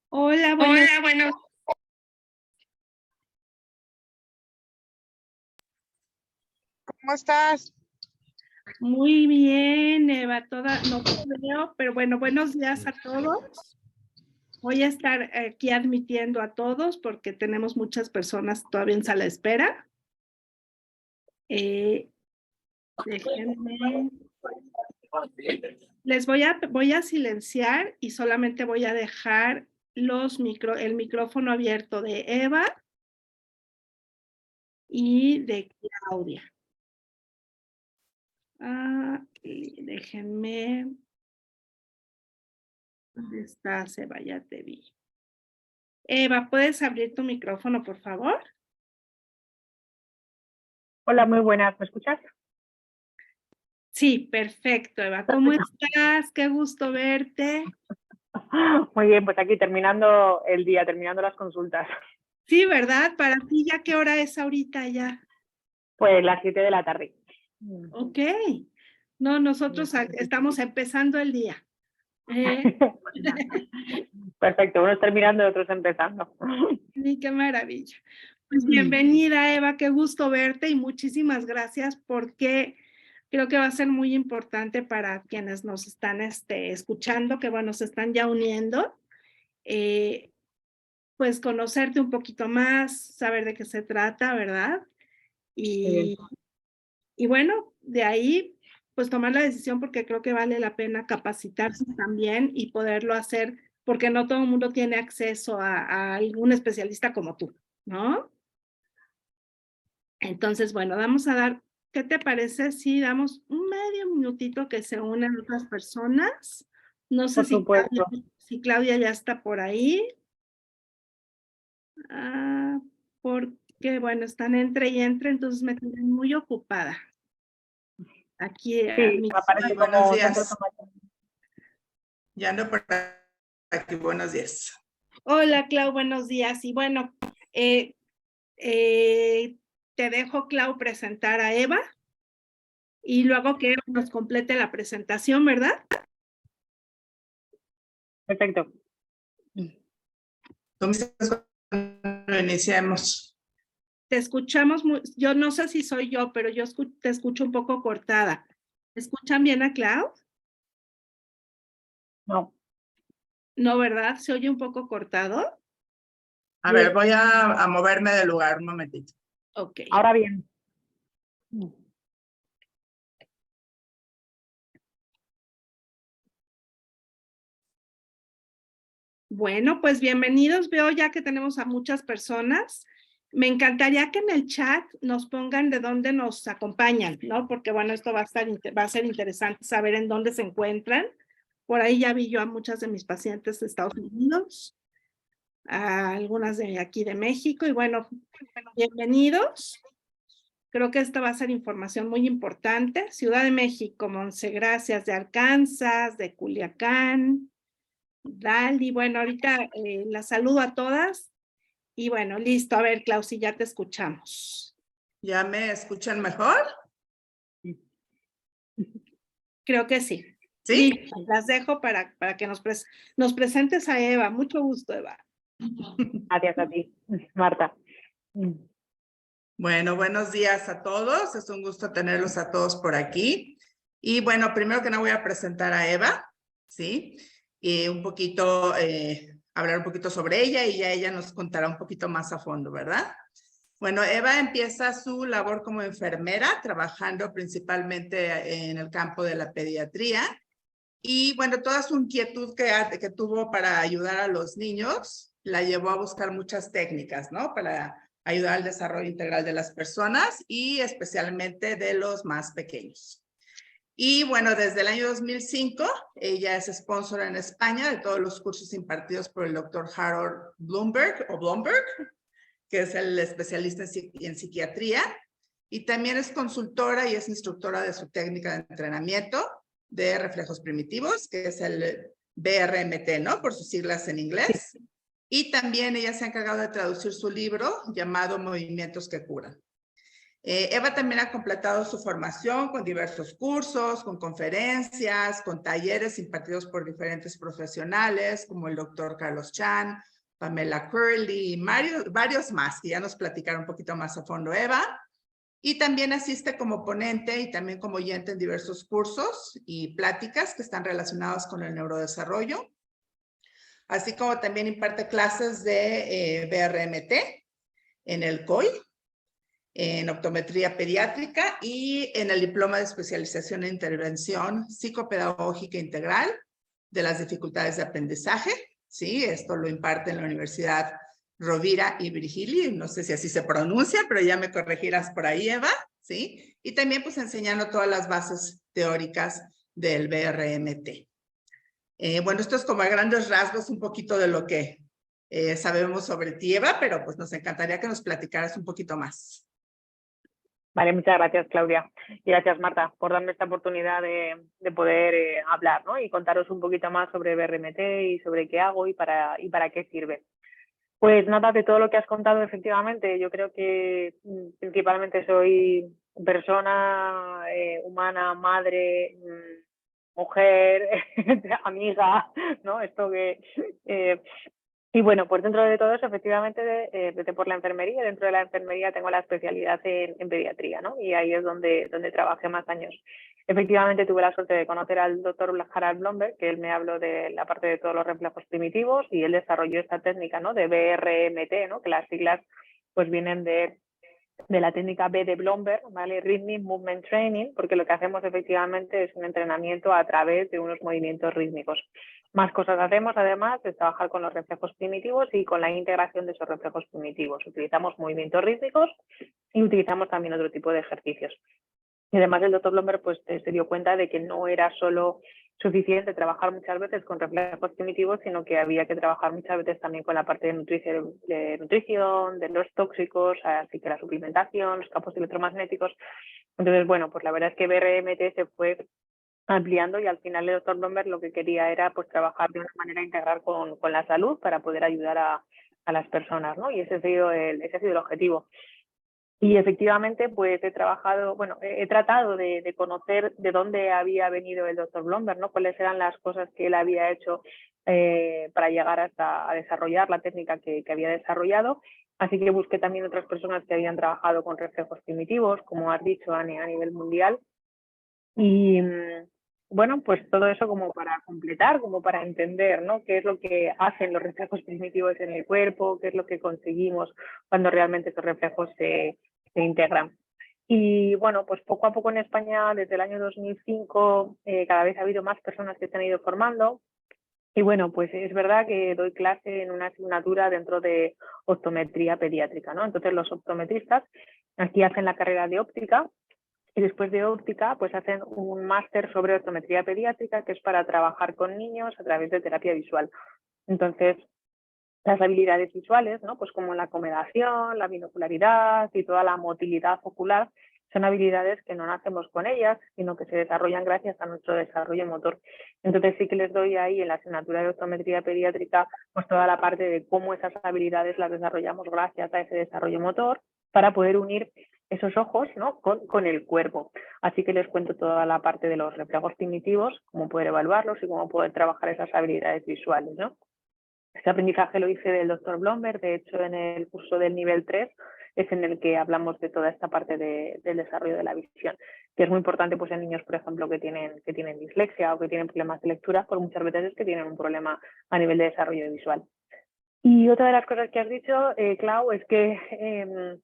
Hola, buenas. Hola, bueno, ¿cómo estás? Muy bien, Eva, no te veo, pero bueno, buenos días a todos. Voy a estar aquí admitiendo a todos porque tenemos muchas personas todavía en sala de espera. Déjenme. Les voy a silenciar y solamente voy a dejar el micrófono abierto de Eva y de Claudia. Déjenme. ¿Dónde estás, Eva? Ya te vi. Eva, ¿puedes abrir tu micrófono, por favor? Hola, muy buenas, ¿me escuchas? Sí, perfecto, Eva. ¿Cómo estás? Qué gusto verte. Muy bien, pues aquí terminando el día, terminando las consultas. Sí, ¿verdad? Para ti, ¿ya qué hora es ahorita ya? Pues las 7 de la tarde. Ok. No, nosotros estamos empezando el día. Perfecto, unos terminando, otros empezando. Sí, qué maravilla. Pues bienvenida, Eva, qué gusto verte y muchísimas gracias porque creo que va a ser muy importante para quienes nos están escuchando, que bueno, se están ya uniendo. Pues conocerte un poquito más, saber de qué se trata, ¿verdad? Y bueno, de ahí, pues tomar la decisión porque creo que vale la pena capacitarse también y poderlo hacer, porque no todo el mundo tiene acceso a algún especialista como tú, ¿no? Entonces, bueno, vamos a dar, ¿qué te parece si damos un medio minutito que se unan otras personas? No sé Por supuesto. si Claudia ya está por ahí. Porque, bueno, están entre y entre, entonces me tienen muy ocupada. Aquí, Sí, me aparece buenos como días. centro automático. Ya ando por aquí, buenos días. Hola, Clau, buenos días. Y bueno, te dejo, Clau, presentar a Eva y luego que Eva nos complete la presentación, ¿verdad? Perfecto. Tú me dices cuando iniciemos. Te escuchamos, yo no sé si soy yo, pero yo te escucho un poco cortada. ¿Me escuchan bien a Clau? No. No, ¿verdad? ¿Se oye un poco cortado? A ver, voy a moverme del lugar un momentito. Ok. Ahora bien. Bueno, pues bienvenidos. Veo ya que tenemos a muchas personas. Me encantaría que en el chat nos pongan de dónde nos acompañan, ¿no? Porque bueno, esto va a ser interesante saber en dónde se encuentran. Por ahí ya vi yo a muchas de mis pacientes de Estados Unidos, a algunas de aquí de México y bueno, bienvenidos. Creo que esta va a ser información muy importante. Ciudad de México, Monsegracias de Arkansas, de Culiacán, Dali. Bueno, ahorita las saludo a todas. Y bueno, listo. A ver, Clausi, ya te escuchamos. ¿Ya me escuchan mejor? Creo que sí. ¿Sí? Listo, las dejo para que nos presentes a Eva. Mucho gusto, Eva. Gracias a ti, Marta. Bueno, buenos días a todos. Es un gusto tenerlos a todos por aquí. Y bueno, primero que nada voy a presentar a Eva, ¿sí? Y hablar un poquito sobre ella y ya ella nos contará un poquito más a fondo, ¿verdad? Bueno, Eva empieza su labor como enfermera, trabajando principalmente en el campo de la pediatría. Y bueno, toda su inquietud que tuvo para ayudar a los niños la llevó a buscar muchas técnicas, ¿no? Para ayudar al desarrollo integral de las personas y especialmente de los más pequeños. Y bueno, desde el año 2005, ella es sponsor en España de todos los cursos impartidos por el doctor Harold Blomberg, que es el especialista en psiquiatría, y también es consultora y es instructora de su técnica de entrenamiento de reflejos primitivos, que es el BRMT, ¿no? Por sus siglas en inglés. Y también ella se ha encargado de traducir su libro llamado Movimientos que Curan. Eva también ha completado su formación con diversos cursos, con conferencias, con talleres impartidos por diferentes profesionales, como el doctor Carlos Chan, Pamela Curley y varios más, que ya nos platicaron un poquito más a fondo Eva. Y también asiste como ponente y también como oyente en diversos cursos y pláticas que están relacionados con el neurodesarrollo, así como también imparte clases de BRMT en el COI, en optometría pediátrica y en el diploma de especialización en intervención psicopedagógica integral de las dificultades de aprendizaje. Sí, esto lo imparte en la Universidad Rovira y Virgili, no sé si así se pronuncia, pero ya me corregirás por ahí, Eva, ¿sí? Y también pues enseñando todas las bases teóricas del BRMT. Bueno, esto es como a grandes rasgos un poquito de lo que sabemos sobre ti, Eva, pero pues nos encantaría que nos platicaras un poquito más. Vale, muchas gracias, Claudia. Y gracias, Marta, por darme esta oportunidad de poder hablar, ¿no? Y contaros un poquito más sobre BRMT y sobre qué hago y para qué sirve. Pues nada, de todo lo que has contado, efectivamente, yo creo que principalmente soy persona humana, madre, mujer, amiga, ¿no? Esto que... y bueno, pues dentro de todo eso, efectivamente, vete por la enfermería. Dentro de la enfermería tengo la especialidad en pediatría, ¿no? Y ahí es donde trabajé más años. Efectivamente, tuve la suerte de conocer al doctor Harald Blomberg, que él me habló de la parte de todos los reflejos primitivos y él desarrolló esta técnica, ¿no? De BRMT, ¿no? Que las siglas pues vienen de la técnica B de Blomberg, ¿vale? Rhythmic Movement Training, porque lo que hacemos efectivamente es un entrenamiento a través de unos movimientos rítmicos. Más cosas hacemos, además, es trabajar con los reflejos primitivos y con la integración de esos reflejos primitivos. Utilizamos movimientos rítmicos y utilizamos también otro tipo de ejercicios. Y además el doctor Blomberg pues, se dio cuenta de que no era solo suficiente trabajar muchas veces con reflejos primitivos, sino que había que trabajar muchas veces también con la parte de nutrición, de los tóxicos, así que la suplementación, los campos electromagnéticos. Entonces, bueno, pues la verdad es que BRMT se fue ampliando y al final el doctor Blomberg lo que quería era pues trabajar de una manera integral con la salud para poder ayudar a las personas, ¿no? Y ese ha sido el objetivo. Y efectivamente, pues he tratado de conocer de dónde había venido el doctor Blomberg, ¿no? Cuáles eran las cosas que él había hecho para llegar hasta a desarrollar la técnica que había desarrollado. Así que busqué también otras personas que habían trabajado con reflejos primitivos, como has dicho, a nivel mundial. Y bueno, pues todo eso como para completar, como para entender, ¿no? Qué es lo que hacen los reflejos primitivos en el cuerpo, qué es lo que conseguimos cuando realmente esos reflejos se integran. Y bueno, pues poco a poco en España, desde el año 2005, cada vez ha habido más personas que se han ido formando. Y bueno, pues es verdad que doy clase en una asignatura dentro de optometría pediátrica, ¿no? Entonces los optometristas aquí hacen la carrera de óptica y después de óptica pues hacen un máster sobre optometría pediátrica que es para trabajar con niños a través de terapia visual. Entonces, las habilidades visuales, ¿no? Pues como la acomodación, la binocularidad y toda la motilidad ocular, son habilidades que no nacemos con ellas, sino que se desarrollan gracias a nuestro desarrollo motor. Entonces sí que les doy ahí en la asignatura de optometría pediátrica pues toda la parte de cómo esas habilidades las desarrollamos gracias a ese desarrollo motor para poder unir esos ojos, ¿no? con el cuerpo. Así que les cuento toda la parte de los reflejos primitivos, cómo poder evaluarlos y cómo poder trabajar esas habilidades visuales, ¿no? Este aprendizaje lo hice del doctor Blomberg, de hecho en el curso del nivel 3 es en el que hablamos de toda esta parte del desarrollo de la visión, que es muy importante pues en niños, por ejemplo, que tienen dislexia o que tienen problemas de lectura, por muchas veces es que tienen un problema a nivel de desarrollo visual. Y otra de las cosas que has dicho, Clau, es que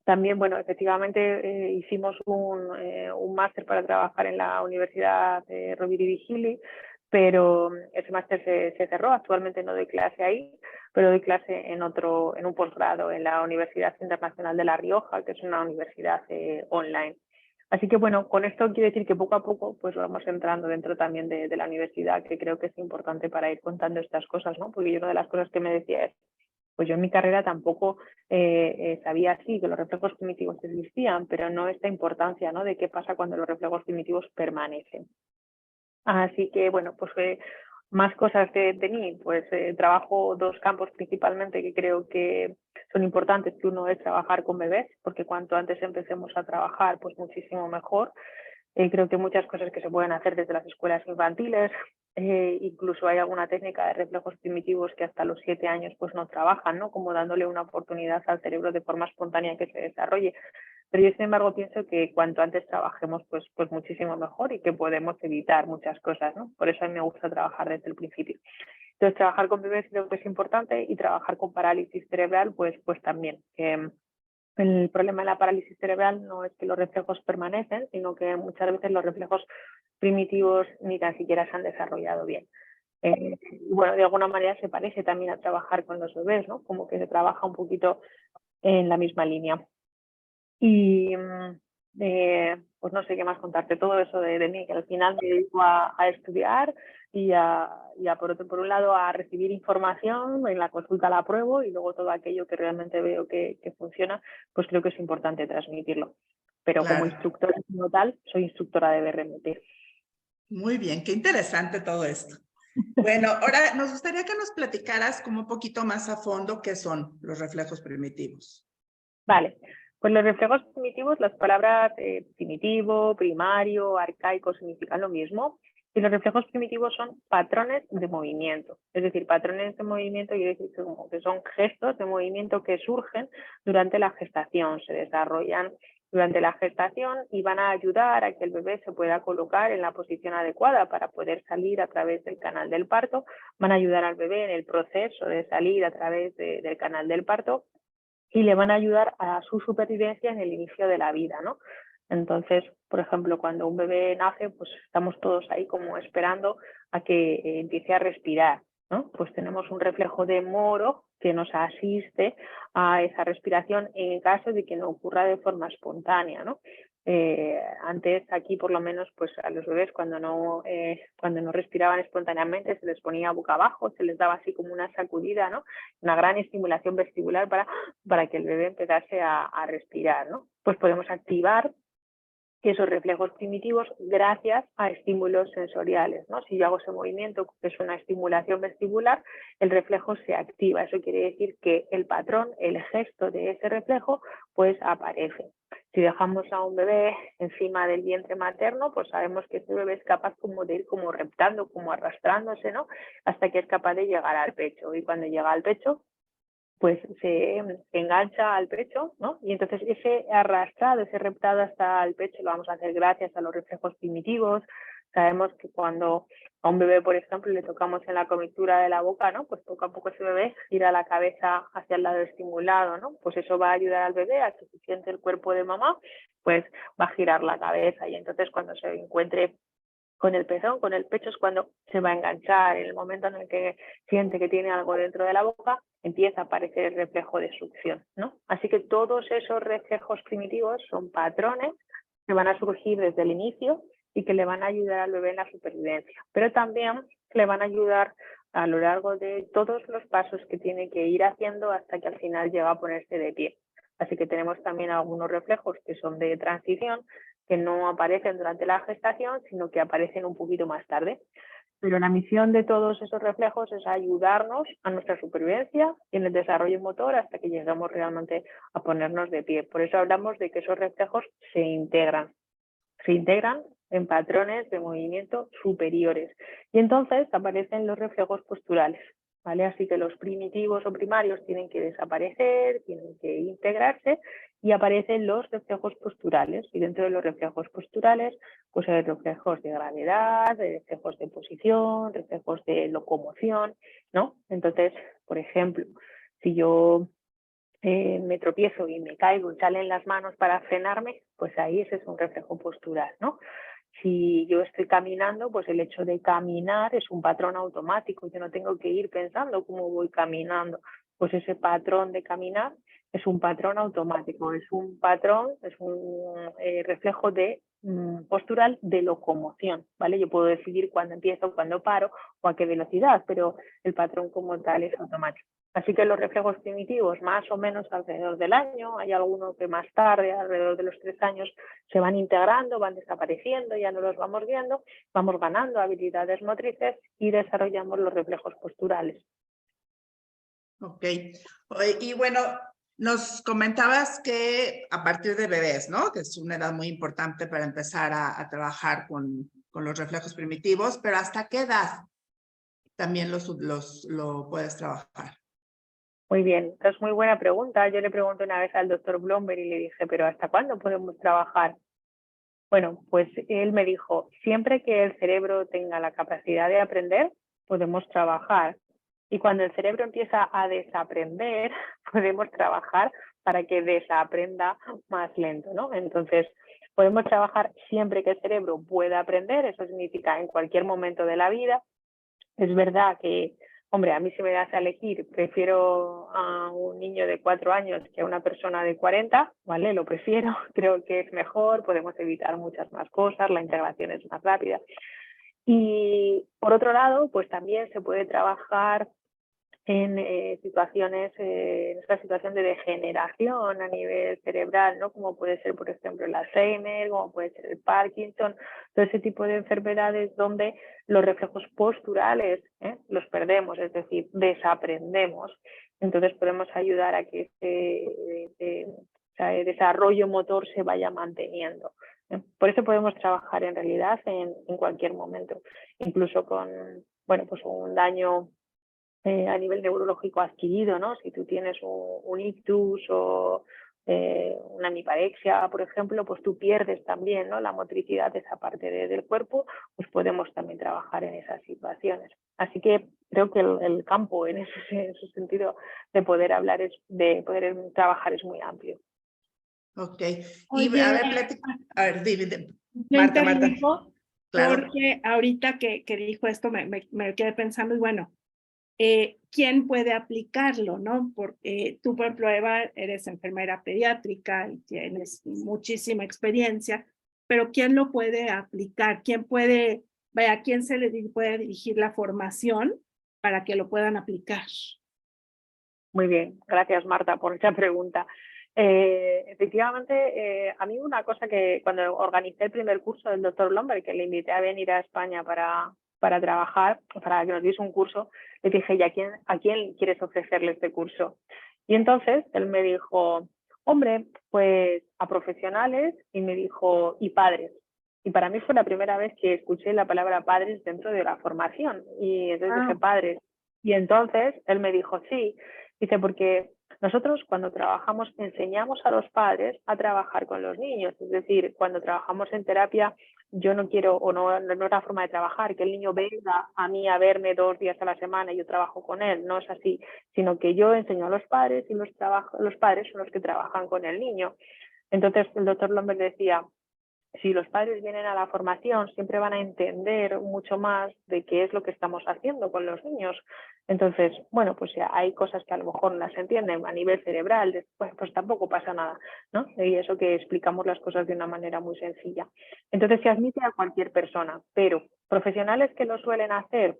también, bueno, efectivamente hicimos un máster para trabajar en la Universidad Rovira y Virgili, pero ese máster se cerró. Actualmente no doy clase ahí, pero doy clase en un posgrado en la Universidad Internacional de La Rioja, que es una universidad online. Así que bueno, con esto quiero decir que poco a poco pues vamos entrando dentro también de la universidad, que creo que es importante para ir contando estas cosas, ¿no? Porque yo una de las cosas que me decía es, pues yo en mi carrera tampoco sabía así que los reflejos primitivos existían, pero no esta importancia, ¿no? De qué pasa cuando los reflejos primitivos permanecen. Así que bueno, pues más cosas de mí, pues trabajo dos campos principalmente que creo que son importantes, que uno es trabajar con bebés, porque cuanto antes empecemos a trabajar, pues muchísimo mejor. Creo que muchas cosas que se pueden hacer desde las escuelas infantiles, incluso hay alguna técnica de reflejos primitivos que hasta los 7 años pues no trabajan, ¿no? Como dándole una oportunidad al cerebro de forma espontánea que se desarrolle. Pero yo, sin embargo, pienso que cuanto antes trabajemos, pues muchísimo mejor y que podemos evitar muchas cosas, ¿no? Por eso a mí me gusta trabajar desde el principio. Entonces, trabajar con bebés creo que es importante y trabajar con parálisis cerebral, pues también. El problema de la parálisis cerebral no es que los reflejos permanecen, sino que muchas veces los reflejos primitivos ni tan siquiera se han desarrollado bien. Bueno, de alguna manera se parece también a trabajar con los bebés, ¿no? Como que se trabaja un poquito en la misma línea. Y pues no sé qué más contarte, todo eso de mí, que al final me dedico a estudiar y por un lado a recibir información, en la consulta la apruebo y luego todo aquello que realmente veo que funciona, pues creo que es importante transmitirlo. Pero Claro. como instructora como tal, soy instructora de BRMT. Muy bien, qué interesante todo esto. Bueno, ahora nos gustaría que nos platicaras como un poquito más a fondo qué son los reflejos primitivos. Vale, pues los reflejos primitivos, las palabras primitivo, primario, arcaico significan lo mismo. Y los reflejos primitivos son patrones de movimiento. Es decir, patrones de movimiento quiere decir que son gestos de movimiento que surgen durante la gestación, se desarrollan durante la gestación y van a ayudar a que el bebé se pueda colocar en la posición adecuada para poder salir a través del canal del parto, van a ayudar al bebé en el proceso de salir a través del canal del parto y le van a ayudar a su supervivencia en el inicio de la vida, ¿no? Entonces, por ejemplo, cuando un bebé nace, pues estamos todos ahí como esperando a que empiece a respirar, ¿no? Pues tenemos un reflejo de Moro que nos asiste a esa respiración en caso de que no ocurra de forma espontánea, ¿no? Antes aquí por lo menos pues a los bebés cuando no respiraban espontáneamente se les ponía boca abajo, se les daba así como una sacudida, ¿no? Una gran estimulación vestibular para que el bebé empezase a respirar, ¿no? Pues podemos activar esos reflejos primitivos gracias a estímulos sensoriales, ¿no? Si yo hago ese movimiento, que es una estimulación vestibular, el reflejo se activa. Eso quiere decir que el patrón, el gesto de ese reflejo, pues aparece. Si dejamos a un bebé encima del vientre materno, pues sabemos que ese bebé es capaz como de ir como reptando, como arrastrándose, ¿no? Hasta que es capaz de llegar al pecho. Y cuando llega al pecho, pues se engancha al pecho, ¿no? Y entonces ese arrastrado, ese reptado hasta el pecho lo vamos a hacer gracias a los reflejos primitivos. Sabemos que cuando a un bebé, por ejemplo, le tocamos en la comisura de la boca, ¿no? Pues poco a poco ese bebé gira la cabeza hacia el lado estimulado, ¿no? Pues eso va a ayudar al bebé a que si siente el cuerpo de mamá, pues va a girar la cabeza y entonces cuando se encuentre con el pezón, con el pecho es cuando se va a enganchar. En el momento en el que siente que tiene algo dentro de la boca, empieza a aparecer el reflejo de succión, ¿no? Así que todos esos reflejos primitivos son patrones que van a surgir desde el inicio y que le van a ayudar al bebé en la supervivencia, pero también le van a ayudar a lo largo de todos los pasos que tiene que ir haciendo hasta que al final llega a ponerse de pie. Así que tenemos también algunos reflejos que son de transición, que no aparecen durante la gestación, sino que aparecen un poquito más tarde. Pero la misión de todos esos reflejos es ayudarnos a nuestra supervivencia y en el desarrollo motor hasta que lleguemos realmente a ponernos de pie. Por eso hablamos de que esos reflejos se integran en patrones de movimiento superiores. Y entonces aparecen los reflejos posturales, ¿vale? Así que los primitivos o primarios tienen que desaparecer, tienen que integrarse y aparecen los reflejos posturales. Y dentro de los reflejos posturales, pues hay reflejos de gravedad, reflejos de posición, reflejos de locomoción, ¿no? Entonces, por ejemplo, si yo me tropiezo y me caigo y salen las manos para frenarme, pues ahí ese es un reflejo postural, ¿no? Si yo estoy caminando, pues el hecho de caminar es un patrón automático, yo no tengo que ir pensando cómo voy caminando, pues ese patrón de caminar es un patrón automático, es un patrón, es un reflejo de postural de locomoción, ¿vale? Yo puedo decidir cuándo empiezo, cuándo paro o a qué velocidad, pero el patrón como tal es automático. Así que los reflejos primitivos, más o menos alrededor del año, hay algunos que más tarde, alrededor de los 3 años, se van integrando, van desapareciendo, ya no los vamos viendo, vamos ganando habilidades motrices y desarrollamos los reflejos posturales. Ok. Y bueno, Nos comentabas que a partir de bebés, ¿no? Que es una edad muy importante para empezar a trabajar con los reflejos primitivos, pero ¿hasta qué edad también lo puedes trabajar? Muy bien, es muy buena pregunta. Yo le pregunté una vez al doctor Blomberg y le dije, ¿pero hasta cuándo podemos trabajar? Bueno, pues él me dijo, siempre que el cerebro tenga la capacidad de aprender, podemos trabajar. Y cuando el cerebro empieza a desaprender, podemos trabajar para que desaprenda más lento, ¿no? Entonces, podemos trabajar siempre que el cerebro pueda aprender, eso significa en cualquier momento de la vida. Es verdad que, hombre, a mí si me das a elegir, prefiero a un niño de 4 años que a una persona de 40, ¿vale? Lo prefiero, creo que es mejor, podemos evitar muchas más cosas, la integración es más rápida. Y por otro lado, pues también se puede trabajar en situaciones, en esta situación de degeneración a nivel cerebral, ¿no? Como puede ser, por ejemplo, el Alzheimer, como puede ser el Parkinson, todo ese tipo de enfermedades donde los reflejos posturales los perdemos, es decir, desaprendemos. Entonces podemos ayudar a que el desarrollo motor se vaya manteniendo. Por eso podemos trabajar en realidad en cualquier momento, incluso con, bueno, pues un daño a nivel neurológico adquirido, ¿no? Si tú tienes un ictus o una hemiparexia, por ejemplo, pues tú pierdes también, ¿no? La motricidad de esa parte del cuerpo, pues podemos también trabajar en esas situaciones. Así que creo que el campo en ese sentido de poder hablar, de poder trabajar es muy amplio. Ok. Oye, Y a ver, dime, yo Marta. interrumpo Claro. porque ahorita que dijo esto me quedé pensando y bueno, ¿quién puede aplicarlo, no? Porque tú, por ejemplo, Eva, eres enfermera pediátrica y tienes muchísima experiencia, pero ¿quién lo puede aplicar? ¿Quién puede, vaya, a quién se le puede dirigir la formación para que lo puedan aplicar? Muy bien, gracias Marta por esa pregunta. Efectivamente, a mí una cosa que cuando organicé el primer curso del doctor Blomberg, que le invité a venir a España para trabajar, para que nos diese un curso, le dije, ¿y a quién quieres ofrecerle este curso? Y entonces él me dijo, hombre, pues a profesionales, y me dijo, y padres. Y para mí fue la primera vez que escuché la palabra padres dentro de la formación. Y entonces dije, padres. Y entonces él me dijo, sí, dice, porque nosotros cuando trabajamos enseñamos a los padres a trabajar con los niños, es decir, cuando trabajamos en terapia yo no quiero, o no es la forma de trabajar, que el niño venga a mí a verme 2 días a la semana y yo trabajo con él, no es así, sino que yo enseño a los padres y los padres son los que trabajan con el niño. Entonces el doctor Lomberg decía, si los padres vienen a la formación, siempre van a entender mucho más de qué es lo que estamos haciendo con los niños. Entonces, bueno, pues ya hay cosas que a lo mejor no las entienden a nivel cerebral, después pues tampoco pasa nada, ¿no? Y eso que explicamos las cosas de una manera muy sencilla. Entonces se admite a cualquier persona, pero profesionales que lo suelen hacer,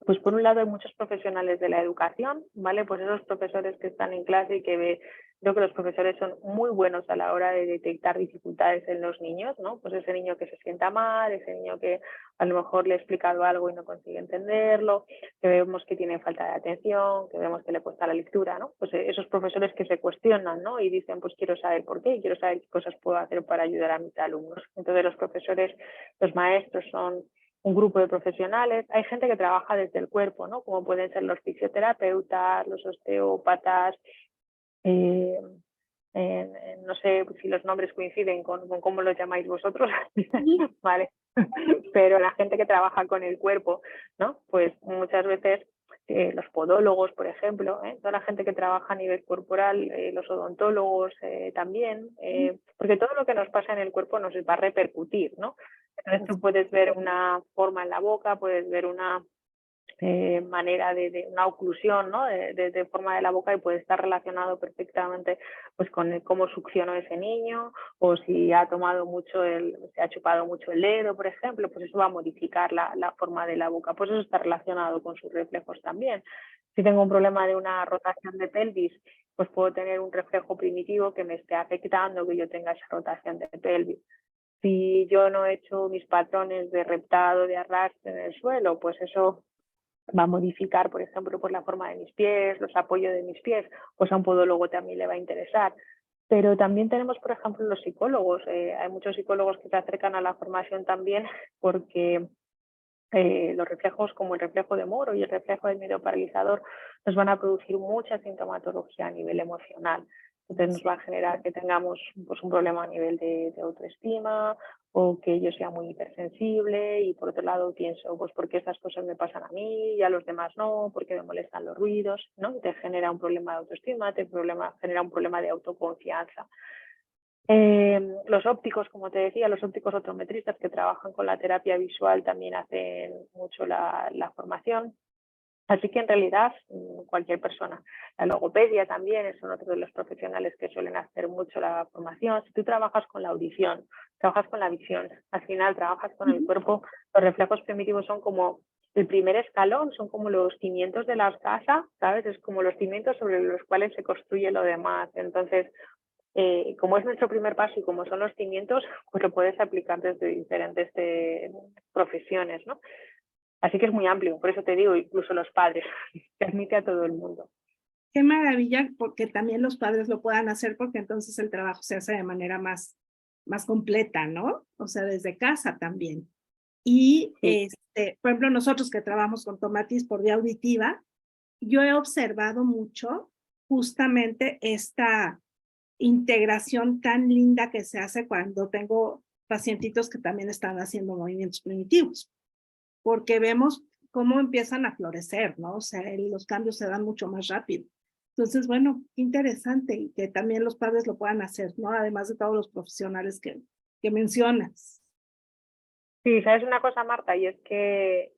pues por un lado hay muchos profesionales de la educación, ¿vale? Pues esos profesores que están en clase y creo que los profesores son muy buenos a la hora de detectar dificultades en los niños, ¿no? Pues ese niño que se sienta mal, ese niño que a lo mejor le he explicado algo y no consigue entenderlo, que vemos que tiene falta de atención, que vemos que le cuesta la lectura, ¿no? Pues esos profesores que se cuestionan, ¿no? Y dicen, pues quiero saber por qué, quiero saber qué cosas puedo hacer para ayudar a mis alumnos. Entonces los profesores, los maestros son un grupo de profesionales. Hay gente que trabaja desde el cuerpo, ¿no? Como pueden ser los fisioterapeutas, los osteópatas, no sé si los nombres coinciden con cómo los llamáis vosotros, vale, pero la gente que trabaja con el cuerpo, ¿no? Pues muchas veces los podólogos, por ejemplo, toda la gente que trabaja a nivel corporal, los odontólogos también, porque todo lo que nos pasa en el cuerpo nos va a repercutir, ¿no? Entonces tú puedes ver una forma en la boca, puedes ver una manera de una oclusión, ¿no? de forma de la boca y puede estar relacionado perfectamente pues con cómo succionó ese niño o si ha tomado mucho se ha chupado mucho el dedo, por ejemplo, pues eso va a modificar la forma de la boca, pues eso está relacionado con sus reflejos también. Si tengo un problema de una rotación de pelvis, pues puedo tener un reflejo primitivo que me esté afectando que yo tenga esa rotación de pelvis. Si yo no he hecho mis patrones de reptado, de arrastre en el suelo, pues eso va a modificar, por ejemplo, pues la forma de mis pies, los apoyos de mis pies, pues a un podólogo también le va a interesar. Pero también tenemos, por ejemplo, los psicólogos. Hay muchos psicólogos que se acercan a la formación también porque los reflejos como el reflejo de Moro y el reflejo del miedo paralizador nos van a producir mucha sintomatología a nivel emocional. Entonces nos va a generar que tengamos pues, un problema a nivel de autoestima o que yo sea muy hipersensible y por otro lado pienso, pues ¿por qué estas cosas me pasan a mí y a los demás no? ¿Por qué me molestan los ruidos? ¿No? Y te genera un problema de autoestima, genera un problema de autoconfianza. Los ópticos, como te decía, los ópticos optometristas que trabajan con la terapia visual también hacen mucho la formación. Así que en realidad cualquier persona. La logopedia también es uno de los profesionales que suelen hacer mucho la formación. Si tú trabajas con la audición, trabajas con la visión, al final trabajas con el cuerpo, los reflejos primitivos son como el primer escalón, son como los cimientos de las casas, ¿sabes? Es como los cimientos sobre los cuales se construye lo demás. Entonces, como es nuestro primer paso y como son los cimientos, pues lo puedes aplicar desde diferentes profesiones, ¿no? Así que es muy amplio, por eso te digo, incluso los padres, se admite a todo el mundo. Qué maravilla, porque también los padres lo puedan hacer, porque entonces el trabajo se hace de manera más completa, ¿no? O sea, desde casa también. Y, Sí. por ejemplo, nosotros que trabajamos con tomatis por vía auditiva, yo he observado mucho justamente esta integración tan linda que se hace cuando tengo pacientitos que también están haciendo movimientos primitivos, porque vemos cómo empiezan a florecer, ¿no? O sea, los cambios se dan mucho más rápido. Entonces, bueno, interesante y que también los padres lo puedan hacer, ¿no? Además de todos los profesionales que mencionas. Sí, ¿sabes una cosa, Marta? Y es que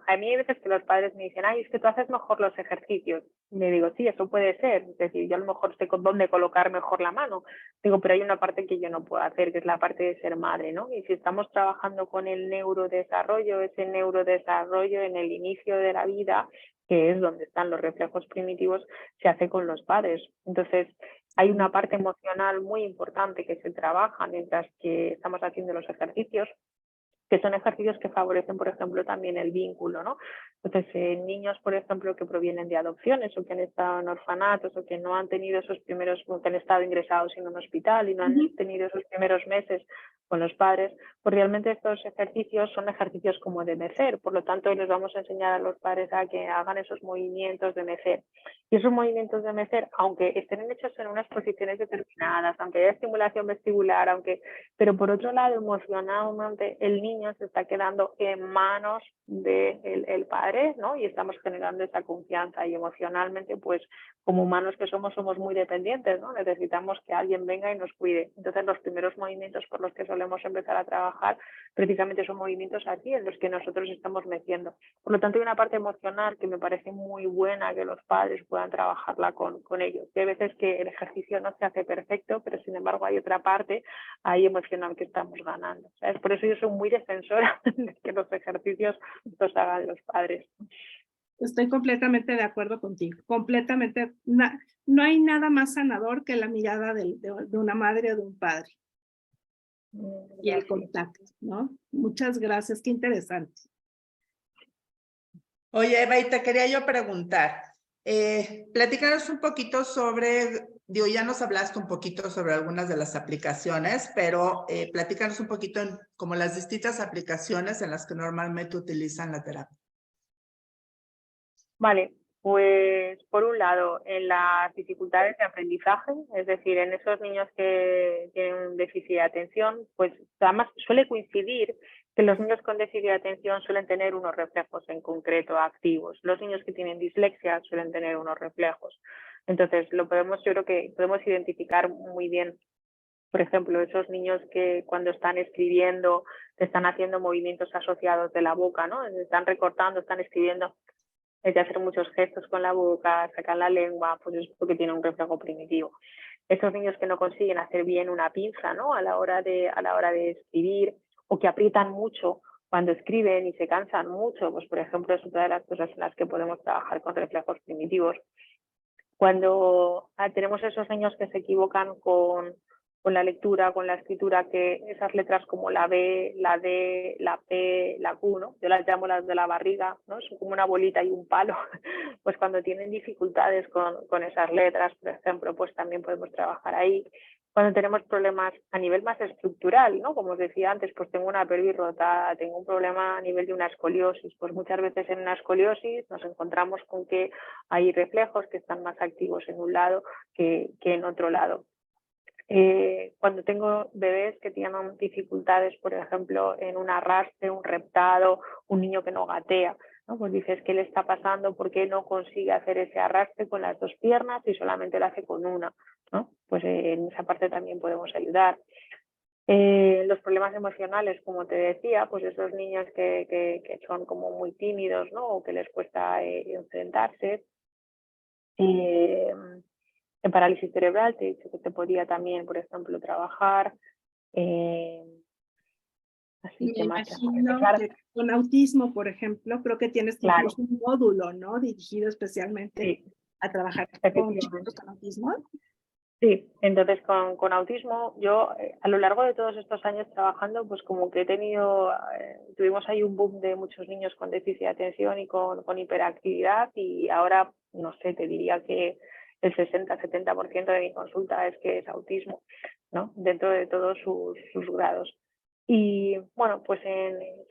a mí hay veces que los padres me dicen, ay, es que tú haces mejor los ejercicios. Y le digo, sí, eso puede ser. Es decir, yo a lo mejor sé dónde colocar mejor la mano. Digo, pero hay una parte que yo no puedo hacer, que es la parte de ser madre, ¿no? Y si estamos trabajando con el neurodesarrollo, ese neurodesarrollo en el inicio de la vida, que es donde están los reflejos primitivos, se hace con los padres. Entonces, hay una parte emocional muy importante que se trabaja mientras que estamos haciendo los ejercicios, que son ejercicios que favorecen, por ejemplo, también el vínculo, ¿no? Entonces, niños, por ejemplo, que provienen de adopciones o que han estado en orfanatos o que no han tenido esos primeros, que han estado ingresados en un hospital y no han tenido esos primeros meses con los padres, pues realmente estos ejercicios son ejercicios como de mecer, por lo tanto les vamos a enseñar a los padres a que hagan esos movimientos de mecer. Y esos movimientos de mecer, aunque estén hechos en unas posiciones determinadas, aunque haya estimulación vestibular, pero por otro lado, emocionalmente, el niño se está quedando en manos del padre, ¿no? Y estamos generando esa confianza y emocionalmente, pues como humanos que somos muy dependientes, ¿no? Necesitamos que alguien venga y nos cuide. Entonces, los primeros movimientos por los que solemos empezar a trabajar precisamente son movimientos así, en los que nosotros estamos meciendo. Por lo tanto, hay una parte emocional que me parece muy buena que los padres puedan trabajarla con ellos. Hay veces que el ejercicio no se hace perfecto, pero sin embargo hay otra parte ahí emocional que estamos ganando, ¿sabes? Por eso yo soy muy defensora de que los ejercicios los hagan los padres. Estoy completamente de acuerdo contigo, completamente. No hay nada más sanador que la mirada de una madre o de un padre y el contacto, ¿no? Muchas gracias, qué interesante. Oye, Eva, y te quería yo preguntar, platícanos un poquito sobre, digo, ya nos hablaste un poquito sobre algunas de las aplicaciones, pero platícanos un poquito como las distintas aplicaciones en las que normalmente utilizan la terapia. Vale, pues por un lado, en las dificultades de aprendizaje, es decir, en esos niños que tienen un déficit de atención, pues además suele coincidir que los niños con déficit de atención suelen tener unos reflejos en concreto activos. Los niños que tienen dislexia suelen tener unos reflejos. Entonces, yo creo que podemos identificar muy bien, por ejemplo, esos niños que cuando están escribiendo están haciendo movimientos asociados de la boca, ¿no? Están recortando, están escribiendo. Es de hacer muchos gestos con la boca, sacar la lengua, pues es porque tiene un reflejo primitivo. Esos niños que no consiguen hacer bien una pinza, ¿no? A la hora de escribir, o que aprietan mucho cuando escriben y se cansan mucho, pues por ejemplo es otra de las cosas en las que podemos trabajar con reflejos primitivos. Cuando tenemos esos niños que se equivocan con la lectura, con la escritura, que esas letras como la B, la D, la P, la Q, ¿no? Yo las llamo las de la barriga, ¿no? Son como una bolita y un palo. Pues cuando tienen dificultades con esas letras, por ejemplo, pues también podemos trabajar ahí. Cuando tenemos problemas a nivel más estructural, ¿no? Como os decía antes, pues tengo una pelvis rota, tengo un problema a nivel de una escoliosis, pues muchas veces en una escoliosis nos encontramos con que hay reflejos que están más activos en un lado que en otro lado. Cuando tengo bebés que tienen dificultades, por ejemplo, en un arrastre, un reptado, un niño que no gatea, ¿no? Pues dices, ¿qué le está pasando? ¿Por qué no consigue hacer ese arrastre con las dos piernas y solamente lo hace con una? ¿No? Pues en esa parte también podemos ayudar. Los problemas emocionales, como te decía, pues esos niños que son como muy tímidos, ¿no? O que les cuesta enfrentarse. En parálisis cerebral, te he dicho que te podía también, por ejemplo, trabajar. Así Me que más imagino que con autismo, por ejemplo, creo que tienes claro, incluso un módulo, ¿no? Dirigido especialmente sí, a trabajar con chicos efectivamente. con autismo. Sí, entonces con autismo yo a lo largo de todos estos años trabajando, pues como que he tenido, tuvimos ahí un boom de muchos niños con déficit de atención y con hiperactividad y ahora, no sé, te diría que el 60-70% de mi consulta es que es autismo, ¿no? Dentro de todos sus grados. Y bueno, pues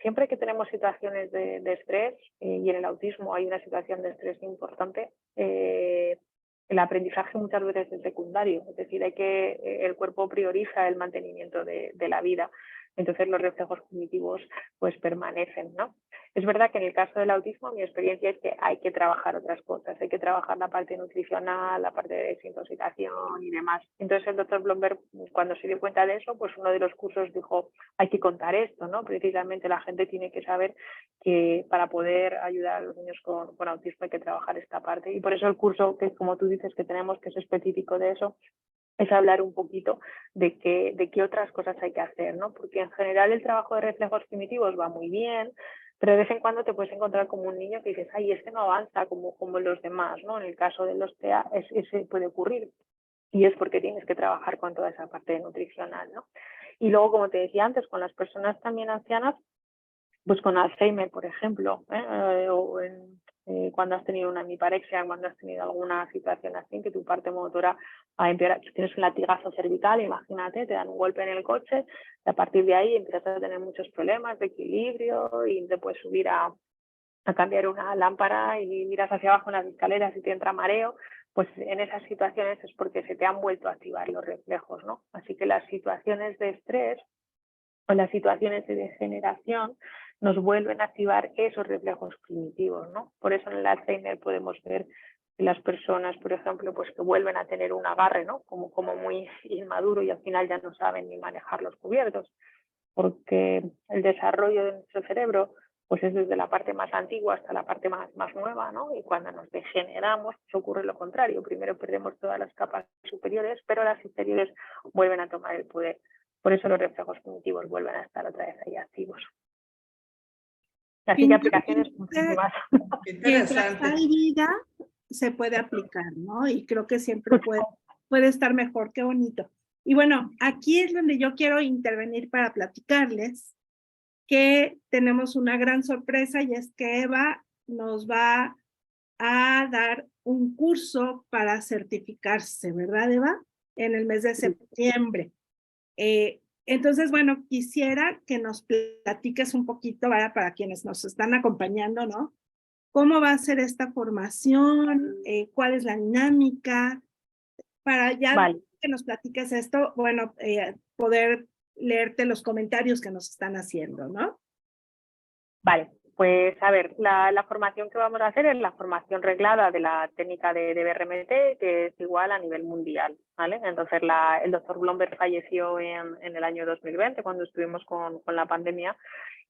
siempre que tenemos situaciones de estrés, y en el autismo hay una situación de estrés importante, el aprendizaje muchas veces es secundario, es decir, el cuerpo prioriza el mantenimiento de la vida, entonces los reflejos cognitivos pues permanecen, ¿no? Es verdad que en el caso del autismo mi experiencia es que hay que trabajar otras cosas, hay que trabajar la parte nutricional, la parte de desintoxicación y demás. Entonces el doctor Blomberg, cuando se dio cuenta de eso, pues uno de los cursos dijo, hay que contar esto, ¿no? Precisamente la gente tiene que saber que para poder ayudar a los niños con autismo hay que trabajar esta parte. Y por eso el curso, que como tú dices que tenemos, que es específico de eso, es hablar un poquito de qué otras cosas hay que hacer, ¿no? Porque en general el trabajo de reflejos primitivos va muy bien, pero de vez en cuando te puedes encontrar como un niño que dices, ay, este no avanza como los demás, ¿no? En el caso de los TEA, ese puede ocurrir. Y es porque tienes que trabajar con toda esa parte nutricional, ¿no? Y luego, como te decía antes, con las personas también ancianas, pues con Alzheimer, por ejemplo, o cuando has tenido una hemiparexia, cuando has tenido alguna situación así, que tu parte motora ha empeorado, tienes un latigazo cervical, imagínate, te dan un golpe en el coche, y a partir de ahí empiezas a tener muchos problemas de equilibrio y te puedes subir a cambiar una lámpara y miras hacia abajo en las escaleras y te entra mareo, pues en esas situaciones es porque se te han vuelto a activar los reflejos, ¿no? Así que las situaciones de estrés o las situaciones de degeneración nos vuelven a activar esos reflejos primitivos, ¿no? Por eso en el Alzheimer podemos ver que las personas, por ejemplo, pues que vuelven a tener un agarre, ¿no? Como muy inmaduro y al final ya no saben ni manejar los cubiertos, porque el desarrollo de nuestro cerebro pues es desde la parte más antigua hasta la parte más nueva, ¿no? Y cuando nos degeneramos, pues ocurre lo contrario. Primero perdemos todas las capas superiores, pero las inferiores vuelven a tomar el poder. Por eso los reflejos cognitivos vuelven a estar otra vez ahí activos. Así que aplicaciones muchísimas. Mientras Interesante. hay vida, se puede aplicar, ¿no? Y creo que siempre puede estar mejor, qué bonito. Y bueno, aquí es donde yo quiero intervenir para platicarles que tenemos una gran sorpresa y es que Eva nos va a dar un curso para certificarse, ¿verdad, Eva? En el mes de septiembre. Entonces, bueno, quisiera que nos platiques un poquito, ¿verdad? Para quienes nos están acompañando, ¿no? ¿Cómo va a ser esta formación? ¿Cuál es la dinámica? Para ya Vale. que nos platiques esto, bueno, poder leerte los comentarios que nos están haciendo, ¿no? Vale, pues a ver, la formación que vamos a hacer es la formación reglada de la técnica de BRMT, que es igual a nivel mundial, ¿vale? Entonces el doctor Blomberg falleció en el año 2020, cuando estuvimos con la pandemia,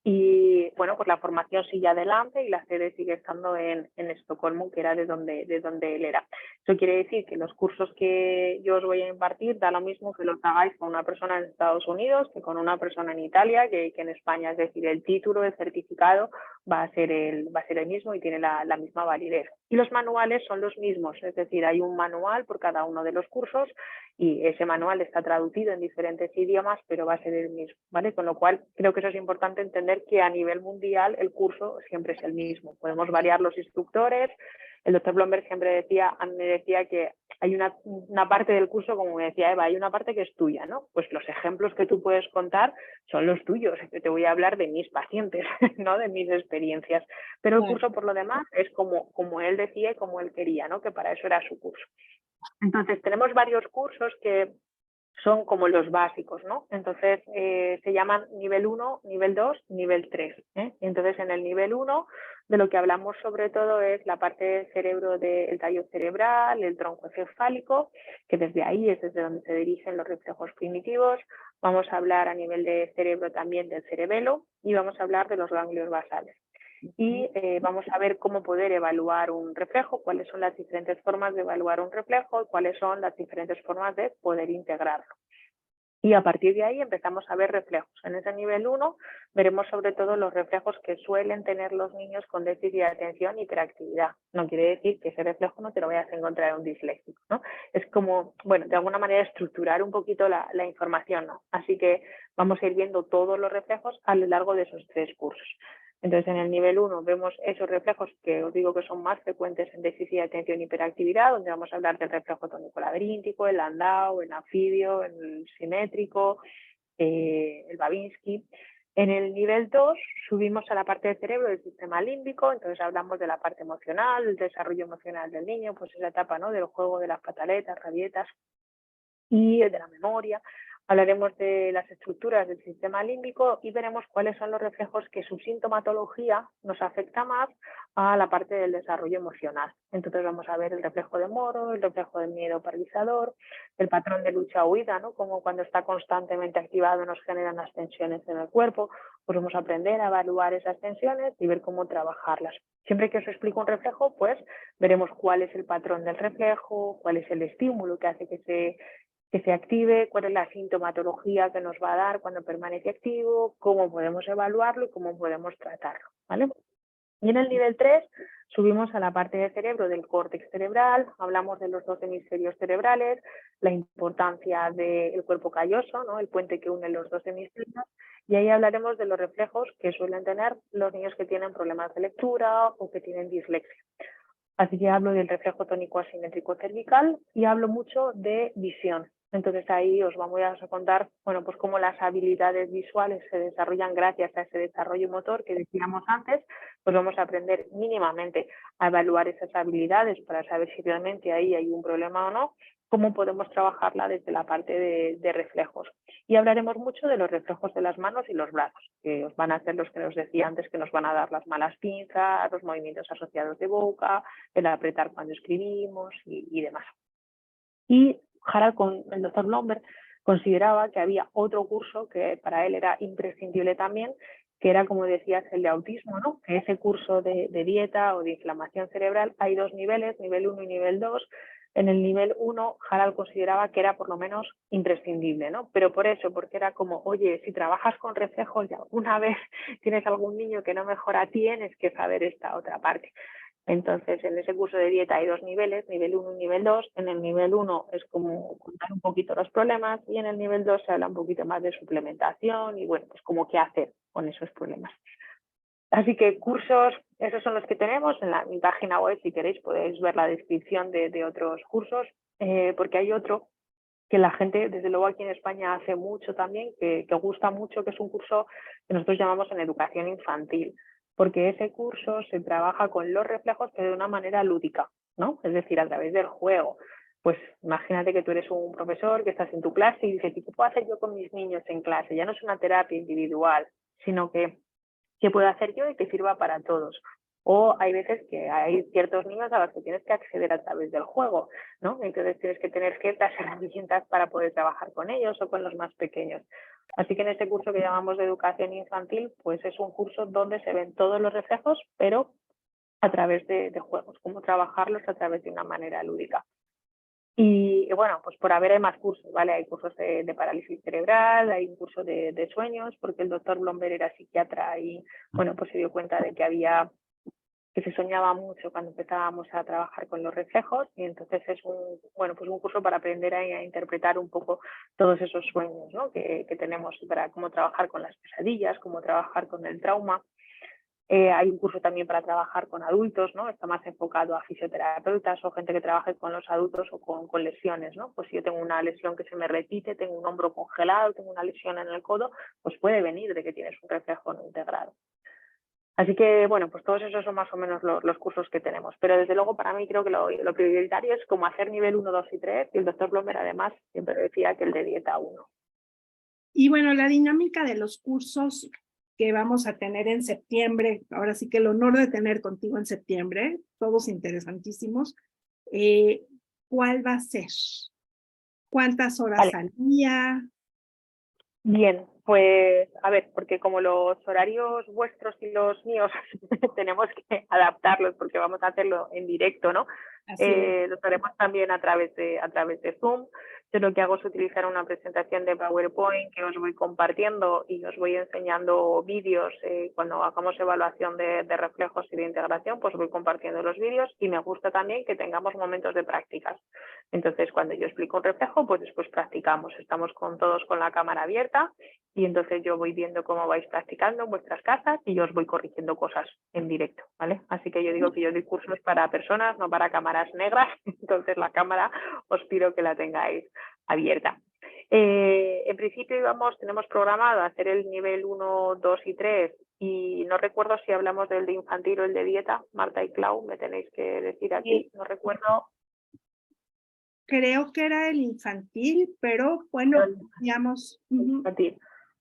Y bueno, pues la formación sigue adelante y la sede sigue estando en Estocolmo, que era de donde él era. Eso quiere decir que los cursos que yo os voy a impartir da lo mismo que los hagáis con una persona en Estados Unidos que con una persona en Italia, que en España. Es decir, el título, el certificado va a ser el mismo y tiene la misma validez. Y los manuales son los mismos, es decir, hay un manual por cada uno de los cursos y ese manual está traducido en diferentes idiomas, pero va a ser el mismo, ¿vale? Con lo cual, creo que eso es importante entender que a nivel mundial el curso siempre es el mismo. Podemos variar los instructores. El doctor Blomberg siempre me decía que hay una parte del curso, como me decía Eva, hay una parte que es tuya, ¿no? Pues los ejemplos que tú puedes contar son los tuyos. Yo te voy a hablar de mis pacientes, no de mis experiencias. Pero el curso, por lo demás, es como él decía y como él quería, ¿no? Que para eso era su curso. Entonces, tenemos varios cursos que son como los básicos, ¿no? Entonces, se llaman nivel 1, nivel 2, nivel 3. Entonces, en el nivel 1, de lo que hablamos sobre todo es la parte del cerebro del tallo cerebral, el tronco encefálico, que desde ahí es desde donde se dirigen los reflejos primitivos. Vamos a hablar a nivel de cerebro también del cerebelo y vamos a hablar de los ganglios basales. Y vamos a ver cómo poder evaluar un reflejo, cuáles son las diferentes formas de evaluar un reflejo y cuáles son las diferentes formas de poder integrarlo. Y a partir de ahí empezamos a ver reflejos. En ese nivel 1 veremos sobre todo los reflejos que suelen tener los niños con déficit de atención y hiperactividad. No quiere decir que ese reflejo no te lo vayas a encontrar en un disléxico, ¿no? Es como, bueno, de alguna manera estructurar un poquito la información, ¿no? Así que vamos a ir viendo todos los reflejos a lo largo de esos 3 cursos. Entonces, en el nivel 1 vemos esos reflejos que os digo que son más frecuentes en déficit de atención y hiperactividad, donde vamos a hablar del reflejo tónico-laberíntico, el landau, el anfibio, el simétrico, el Babinski. En el nivel 2 subimos a la parte del cerebro del sistema límbico, entonces hablamos de la parte emocional, del desarrollo emocional del niño, pues esa etapa, ¿no?, del juego de las pataletas, rabietas y de la memoria. Hablaremos de las estructuras del sistema límbico y veremos cuáles son los reflejos que su sintomatología nos afecta más a la parte del desarrollo emocional. Entonces vamos a ver el reflejo de Moro, el reflejo de miedo paralizador, el patrón de lucha-huida, ¿no?, como cuando está constantemente activado nos generan las tensiones en el cuerpo. Pues vamos a aprender a evaluar esas tensiones y ver cómo trabajarlas. Siempre que os explico un reflejo, pues veremos cuál es el patrón del reflejo, cuál es el estímulo que hace que se active, cuál es la sintomatología que nos va a dar cuando permanece activo, cómo podemos evaluarlo y cómo podemos tratarlo, ¿vale? Y en el nivel 3 subimos a la parte del cerebro del córtex cerebral, hablamos de los 2 hemisferios cerebrales, la importancia del cuerpo calloso, ¿no?, el puente que une los 2 hemisferios, y ahí hablaremos de los reflejos que suelen tener los niños que tienen problemas de lectura o que tienen dislexia. Así que hablo del reflejo tónico asimétrico cervical y hablo mucho de visión. Entonces ahí os vamos a contar, bueno, pues cómo las habilidades visuales se desarrollan gracias a ese desarrollo motor que decíamos antes. Pues vamos a aprender mínimamente a evaluar esas habilidades para saber si realmente ahí hay un problema o no, cómo podemos trabajarla desde la parte de reflejos. Y hablaremos mucho de los reflejos de las manos y los brazos, que os van a ser los que os decía antes, que nos van a dar las malas pinzas, los movimientos asociados de boca, el apretar cuando escribimos y demás. Y Harald, con el doctor Blomberg, consideraba que había otro curso que para él era imprescindible también, que era, como decías, el de autismo, ¿no? Que ese curso de dieta o de inflamación cerebral hay 2 niveles, nivel 1 y nivel 2. En el nivel 1, Harald consideraba que era por lo menos imprescindible, ¿no? Pero por eso, porque era como, oye, si trabajas con reflejos y alguna vez tienes algún niño que no mejora, tienes que saber esta otra parte. Entonces, en ese curso de dieta hay 2 niveles, nivel 1 y nivel 2. En el nivel 1 es como contar un poquito los problemas y en el nivel 2 se habla un poquito más de suplementación y, bueno, pues como qué hacer con esos problemas. Así que cursos, esos son los que tenemos. En mi página web, si queréis, podéis ver la descripción de otros cursos, porque hay otro que la gente, desde luego aquí en España, hace mucho también, que gusta mucho, que es un curso que nosotros llamamos en educación infantil, porque ese curso se trabaja con los reflejos pero de una manera lúdica, ¿no? Es decir, a través del juego. Pues imagínate que tú eres un profesor que estás en tu clase y dices, ¿qué puedo hacer yo con mis niños en clase? Ya no es una terapia individual, sino que ¿qué puedo hacer yo y que sirva para todos? O hay veces que hay ciertos niños a los que tienes que acceder a través del juego, ¿no? Entonces tienes que tener ciertas herramientas para poder trabajar con ellos o con los más pequeños. Así que en este curso que llamamos de educación infantil, pues es un curso donde se ven todos los reflejos, pero a través de juegos, cómo trabajarlos a través de una manera lúdica. Y bueno, pues por haber hay más cursos, ¿vale? Hay cursos de parálisis cerebral, hay un curso de sueños, porque el doctor Blomberg era psiquiatra y, bueno, pues se dio cuenta de que se soñaba mucho cuando empezábamos a trabajar con los reflejos, y entonces es pues un curso para aprender a interpretar un poco todos esos sueños, ¿no? que tenemos, para cómo trabajar con las pesadillas, cómo trabajar con el trauma. Hay un curso también para trabajar con adultos, ¿no? Está más enfocado a fisioterapeutas o gente que trabaje con los adultos o con lesiones, ¿no? Pues si yo tengo una lesión que se me repite, tengo un hombro congelado, tengo una lesión en el codo, pues puede venir de que tienes un reflejo no integrado. Así que, bueno, pues todos esos son más o menos los cursos que tenemos. Pero desde luego para mí creo que lo prioritario es como hacer nivel 1, 2 y 3. Y el doctor Blomberg además siempre decía que el de dieta 1. Y bueno, la dinámica de los cursos que vamos a tener en septiembre, ahora sí que el honor de tener contigo en septiembre, todos interesantísimos, ¿cuál va a ser? ¿Cuántas horas al día? Bien, pues a ver, porque como los horarios vuestros y los míos tenemos que adaptarlos porque vamos a hacerlo en directo, ¿no? Los haremos también a través de Zoom. Yo lo que hago es utilizar una presentación de PowerPoint que os voy compartiendo y os voy enseñando vídeos. Cuando hagamos evaluación de reflejos y de integración, pues voy compartiendo los vídeos, y me gusta también que tengamos momentos de prácticas. Entonces, cuando yo explico un reflejo, pues después practicamos. Estamos todos con la cámara abierta, y entonces yo voy viendo cómo vais practicando en vuestras casas y yo os voy corrigiendo cosas en directo, ¿vale? Así que yo digo que yo doy cursos para personas, no para cámaras negras. Entonces la cámara os pido que la tengáis abierta. En principio tenemos programado hacer el nivel 1, 2 y 3, y no recuerdo si hablamos del de infantil o el de dieta. Marta y Clau, me tenéis que decir aquí, no recuerdo. Creo que era el infantil, pero bueno, digamos... Infantil.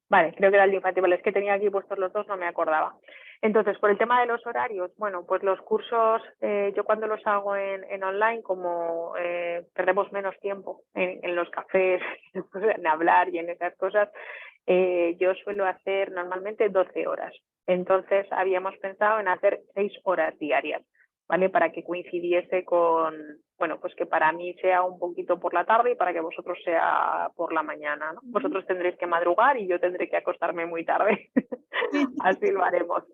Vale, creo que era el infantil, vale, es que tenía aquí puestos los dos, no me acordaba. Entonces, por el tema de los horarios, bueno, pues los cursos, yo cuando los hago en online, como perdemos menos tiempo en los cafés, en hablar y en esas cosas, yo suelo hacer normalmente 12 horas. Entonces, habíamos pensado en hacer 6 horas diarias, ¿vale? Para que coincidiese con, bueno, pues que para mí sea un poquito por la tarde y para que vosotros sea por la mañana, ¿no? Vosotros tendréis que madrugar y yo tendré que acostarme muy tarde. Así lo haremos.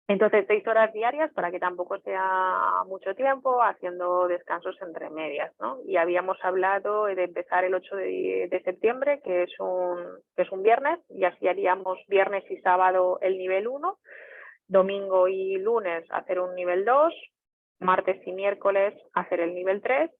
Entonces, 6 horas diarias para que tampoco sea mucho tiempo, haciendo descansos entre medias, ¿no? Y habíamos hablado de empezar el 8 de septiembre, que es un viernes, y así haríamos viernes y sábado el nivel 1, domingo y lunes hacer un nivel 2, martes y miércoles hacer el nivel 3,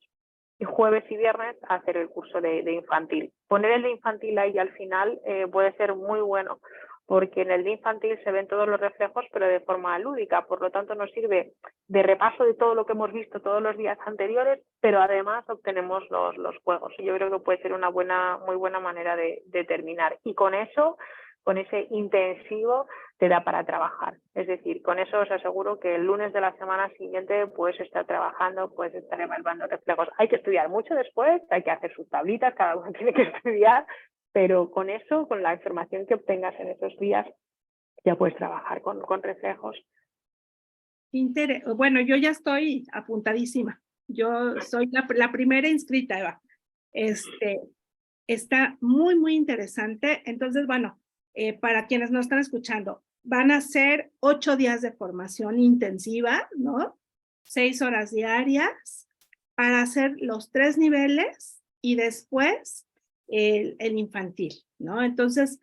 y jueves y viernes hacer el curso de infantil. Poner el de infantil ahí al final puede ser muy bueno, porque en el de infantil se ven todos los reflejos, pero de forma lúdica. Por lo tanto, nos sirve de repaso de todo lo que hemos visto todos los días anteriores, pero además obtenemos los juegos. Yo creo que puede ser una muy buena manera de terminar. Y con eso, con ese intensivo, te da para trabajar. Es decir, con eso os aseguro que el lunes de la semana siguiente puedes estar trabajando, puedes estar evaluando reflejos. Hay que estudiar mucho después, hay que hacer sus tablitas, cada uno tiene que estudiar, pero con eso, con la información que obtengas en esos días, ya puedes trabajar con reflejos. Bueno, yo ya estoy apuntadísima. Yo soy la primera inscrita, Eva. Está muy, muy interesante. Entonces, bueno, para quienes nos están escuchando, van a ser 8 días de formación intensiva, ¿no? 6 horas diarias para hacer los 3 niveles y después el infantil, ¿no? Entonces,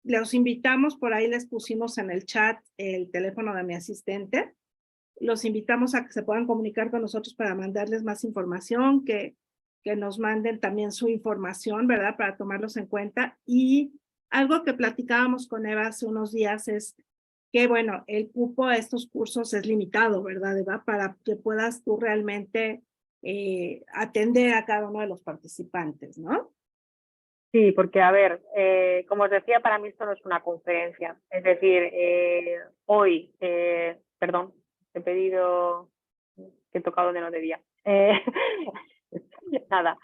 los invitamos, por ahí les pusimos en el chat el teléfono de mi asistente. Los invitamos a que se puedan comunicar con nosotros para mandarles más información, que nos manden también su información, ¿verdad? Para tomarlos en cuenta. Y algo que platicábamos con Eva hace unos días es que, bueno, el cupo de estos cursos es limitado, ¿verdad, Eva? Para que puedas tú realmente atender a cada uno de los participantes, ¿no? Sí, porque, a ver, como os decía, para mí esto no es una conferencia. Es decir, hoy Perdón, he pedido que he tocado donde no debía. Nada,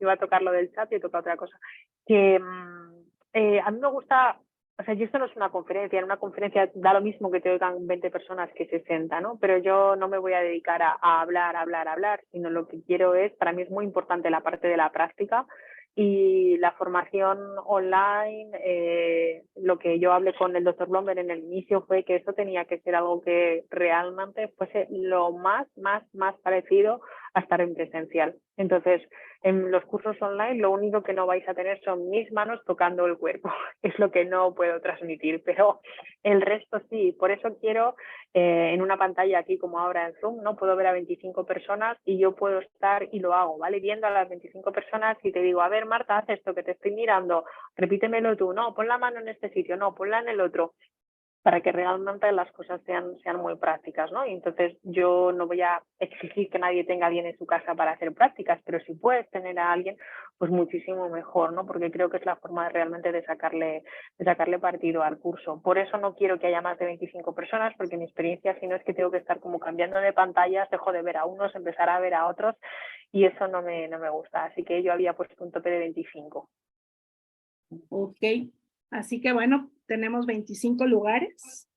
iba a tocar lo del chat y he tocado otra cosa. Que a mí me gusta, o sea, y esto no es una conferencia, en una conferencia da lo mismo que te oigan 20 personas que 60, ¿no? Pero yo no me voy a dedicar a hablar, sino lo que quiero es, para mí es muy importante la parte de la práctica y la formación online. Lo que yo hablé con el doctor Blomberg en el inicio fue que esto tenía que ser algo que realmente fuese lo más parecido a estar en presencial. Entonces, en los cursos online lo único que no vais a tener son mis manos tocando el cuerpo, es lo que no puedo transmitir, pero el resto sí. Por eso quiero, en una pantalla aquí como ahora en Zoom, no puedo ver a 25 personas y yo puedo estar, y lo hago, ¿vale? Viendo a las 25 personas y te digo, a ver, Marta, haz esto que te estoy mirando, repítemelo tú, no, pon la mano en este sitio, no, ponla en el otro, para que realmente las cosas sean muy prácticas, ¿no? Y entonces yo no voy a exigir que nadie tenga a alguien en su casa para hacer prácticas, pero si puedes tener a alguien, pues muchísimo mejor, ¿no? Porque creo que es la forma realmente de sacarle partido al curso. Por eso no quiero que haya más de 25 personas, porque mi experiencia, si no, es que tengo que estar como cambiando de pantallas, dejo de ver a unos, empezar a ver a otros, y eso no me gusta. Así que yo había puesto un tope de 25. Ok, así que bueno, tenemos 25 lugares.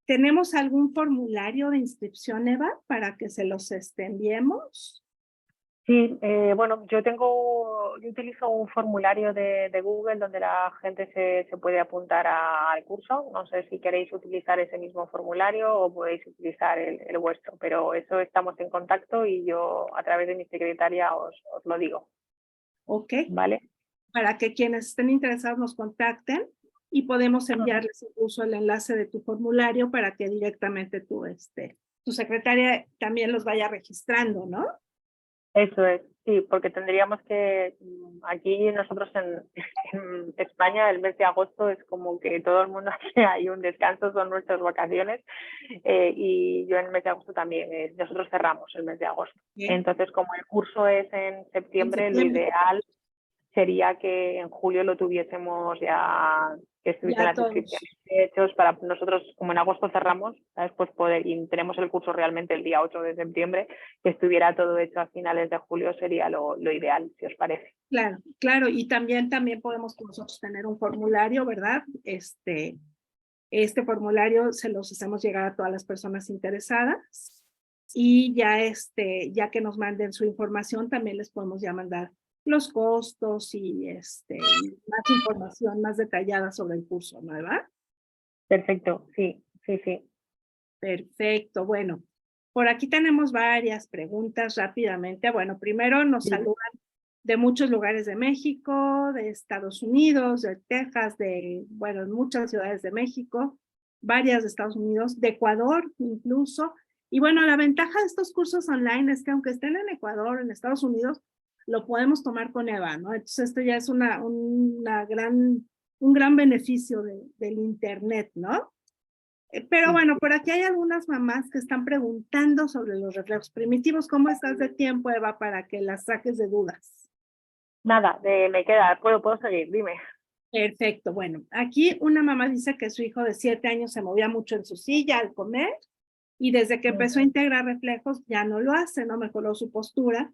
¿Tenemos algún formulario de inscripción, Eva, para que se los enviemos? Sí, bueno, yo utilizo un formulario de Google donde la gente se puede apuntar al curso. No sé si queréis utilizar ese mismo formulario o podéis utilizar el vuestro, pero eso estamos en contacto y yo a través de mi secretaria os lo digo. Ok. ¿Vale? Para que quienes estén interesados nos contacten y podemos enviarles incluso el enlace de tu formulario para que directamente tu secretaria también los vaya registrando, ¿no? Eso es, sí, porque tendríamos que, aquí nosotros en España el mes de agosto es como que todo el mundo hace ahí un descanso, son nuestras vacaciones, y yo en el mes de agosto también, nosotros cerramos el mes de agosto. Bien. Entonces, como el curso es en septiembre, lo ideal sería que en julio lo tuviésemos ya, que estuviesen las inscripciones hechos para nosotros, como en agosto cerramos, ¿sabes? Pues poder, y tenemos el curso realmente el día 8 de septiembre, que estuviera todo hecho a finales de julio sería lo ideal, si os parece. Claro, claro, y también podemos nosotros tener un formulario, ¿verdad? Este formulario se los hacemos llegar a todas las personas interesadas y ya que nos manden su información, también les podemos ya mandar los costos y más información más detallada sobre el curso, ¿no, Eva? Perfecto, sí. Perfecto, bueno, por aquí tenemos varias preguntas rápidamente. Bueno, primero nos saludan de muchos lugares de México, de Estados Unidos, de Texas, bueno, muchas ciudades de México, varias de Estados Unidos, de Ecuador incluso. Y bueno, la ventaja de estos cursos online es que aunque estén en Ecuador, en Estados Unidos, lo podemos tomar con Eva, ¿no? Entonces esto ya es un gran beneficio del internet, ¿no? Pero bueno, por aquí hay algunas mamás que están preguntando sobre los reflejos primitivos. ¿Cómo estás de tiempo, Eva, para que las saques de dudas? Nada, me queda, puedo seguir, dime. Perfecto, bueno, aquí una mamá dice que su hijo de 7 años se movía mucho en su silla al comer y desde que empezó a integrar reflejos ya no lo hace, no mejoró su postura,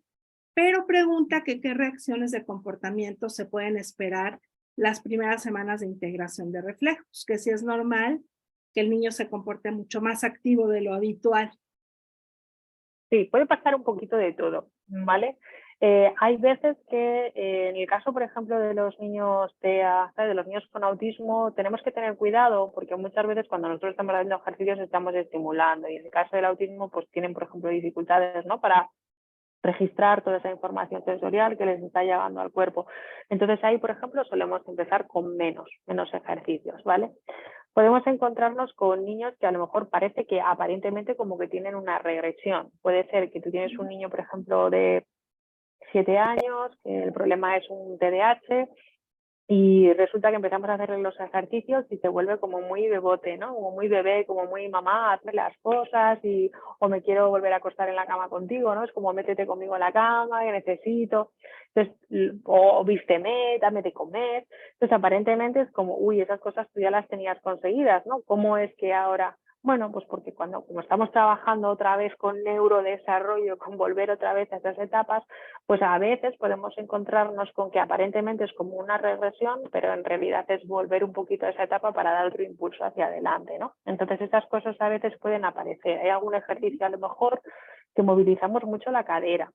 pero pregunta que qué reacciones de comportamiento se pueden esperar las primeras semanas de integración de reflejos, que si es normal que el niño se comporte mucho más activo de lo habitual. Sí, puede pasar un poquito de todo, ¿vale? Hay veces que en el caso, por ejemplo, de los niños TEA, de los niños con autismo, tenemos que tener cuidado porque muchas veces cuando nosotros estamos haciendo ejercicios estamos estimulando y en el caso del autismo pues tienen, por ejemplo, dificultades, ¿no? Para registrar toda esa información sensorial que les está llegando al cuerpo. Entonces ahí, por ejemplo, solemos empezar con menos ejercicios, ¿vale? Podemos encontrarnos con niños que a lo mejor parece que aparentemente como que tienen una regresión. Puede ser que tú tienes un niño, por ejemplo, de 7 años, que el problema es un TDAH, Y resulta que empezamos a hacerle los ejercicios y se vuelve como muy bebote, ¿no? Como muy bebé, como muy mamá, hazme las cosas y o me quiero volver a acostar en la cama contigo, ¿no? Es como métete conmigo en la cama, que necesito. Entonces, o vísteme, dame de comer. Entonces, aparentemente es como, uy, esas cosas tú ya las tenías conseguidas, ¿no? ¿Cómo es que ahora? Bueno, pues porque como estamos trabajando otra vez con neurodesarrollo, con volver otra vez a esas etapas, pues a veces podemos encontrarnos con que aparentemente es como una regresión, pero en realidad es volver un poquito a esa etapa para dar otro impulso hacia adelante, ¿no? Entonces estas cosas a veces pueden aparecer. Hay algún ejercicio a lo mejor que movilizamos mucho la cadera,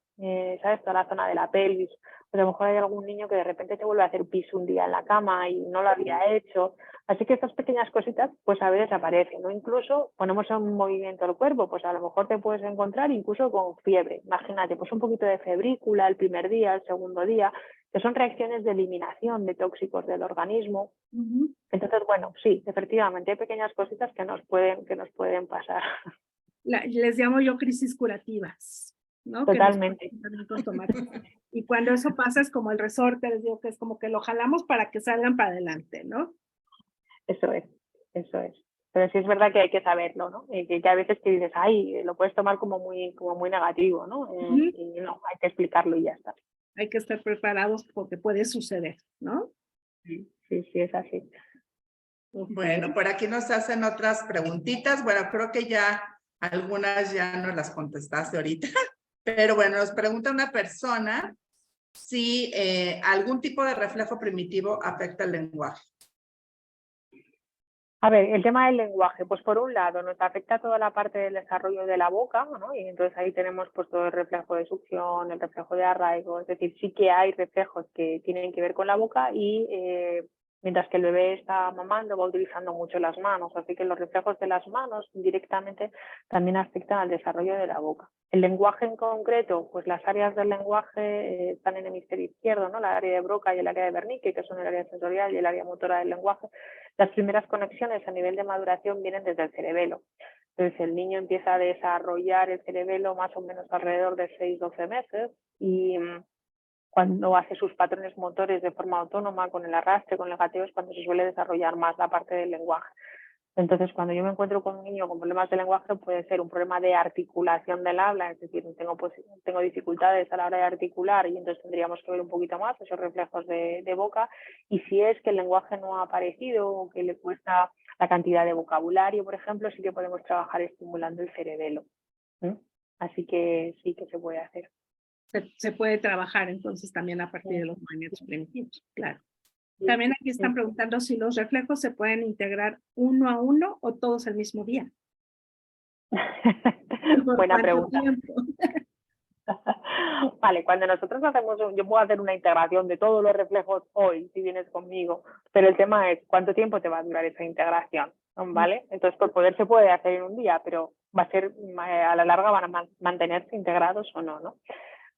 ¿sabes? Toda la zona de la pelvis. Pues a lo mejor hay algún niño que de repente te vuelve a hacer pis un día en la cama y no lo había hecho. Así que estas pequeñas cositas pues a veces aparecen, ¿no? Incluso ponemos en movimiento el cuerpo, pues a lo mejor te puedes encontrar incluso con fiebre. Imagínate, pues un poquito de febrícula el primer día, el segundo día, que son reacciones de eliminación de tóxicos del organismo. Entonces, bueno, sí, efectivamente hay pequeñas cositas que nos pueden pasar. Les llamo yo crisis curativas, ¿no? Totalmente. Que nos también con tomate. Y cuando eso pasa es como el resorte, les digo que es como que lo jalamos para que salgan para adelante, ¿no? Eso es, eso es. Pero sí es verdad que hay que saberlo, ¿no? Y que a veces que dices, ay, lo puedes tomar como muy negativo, ¿no? Y no, hay que explicarlo y ya está. Hay que estar preparados porque puede suceder, ¿no? Sí, sí, es así. Bueno, por aquí nos hacen otras preguntitas. Bueno, creo que ya algunas ya no las contestaste ahorita, pero bueno, nos pregunta una persona si algún tipo de reflejo primitivo afecta el lenguaje. A ver, el tema del lenguaje, pues por un lado nos afecta toda la parte del desarrollo de la boca, ¿no? Y entonces ahí tenemos pues todo el reflejo de succión, el reflejo de arraigo, es decir, sí que hay reflejos que tienen que ver con la boca y mientras que el bebé está mamando va utilizando mucho las manos, así que los reflejos de las manos directamente también afectan al desarrollo de la boca. El lenguaje en concreto, pues las áreas del lenguaje están en el hemisferio izquierdo, ¿no? La área de Broca y el área de Wernicke, que son el área sensorial y el área motora del lenguaje. Las primeras conexiones a nivel de maduración vienen desde el cerebelo. Entonces el niño empieza a desarrollar el cerebelo más o menos alrededor de 6-12 meses y cuando hace sus patrones motores de forma autónoma con el arrastre, con el gateo, es cuando se suele desarrollar más la parte del lenguaje. Entonces, cuando yo me encuentro con un niño con problemas de lenguaje, puede ser un problema de articulación del habla, es decir, tengo dificultades a la hora de articular y entonces tendríamos que ver un poquito más esos reflejos de boca. Y si es que el lenguaje no ha aparecido o que le cuesta la cantidad de vocabulario, por ejemplo, sí que podemos trabajar estimulando el cerebelo. Así que sí que se puede hacer. Se puede trabajar entonces también a partir de los movimientos primitivos, claro. También aquí están preguntando si los reflejos se pueden integrar uno a uno o todos el mismo día. Buena pregunta. Vale, cuando nosotros hacemos, yo puedo hacer una integración de todos los reflejos hoy, si vienes conmigo, pero el tema es cuánto tiempo te va a durar esa integración, ¿vale? Entonces, por poder se puede hacer en un día, pero va a ser, a la larga van a mantenerse integrados o no, ¿no?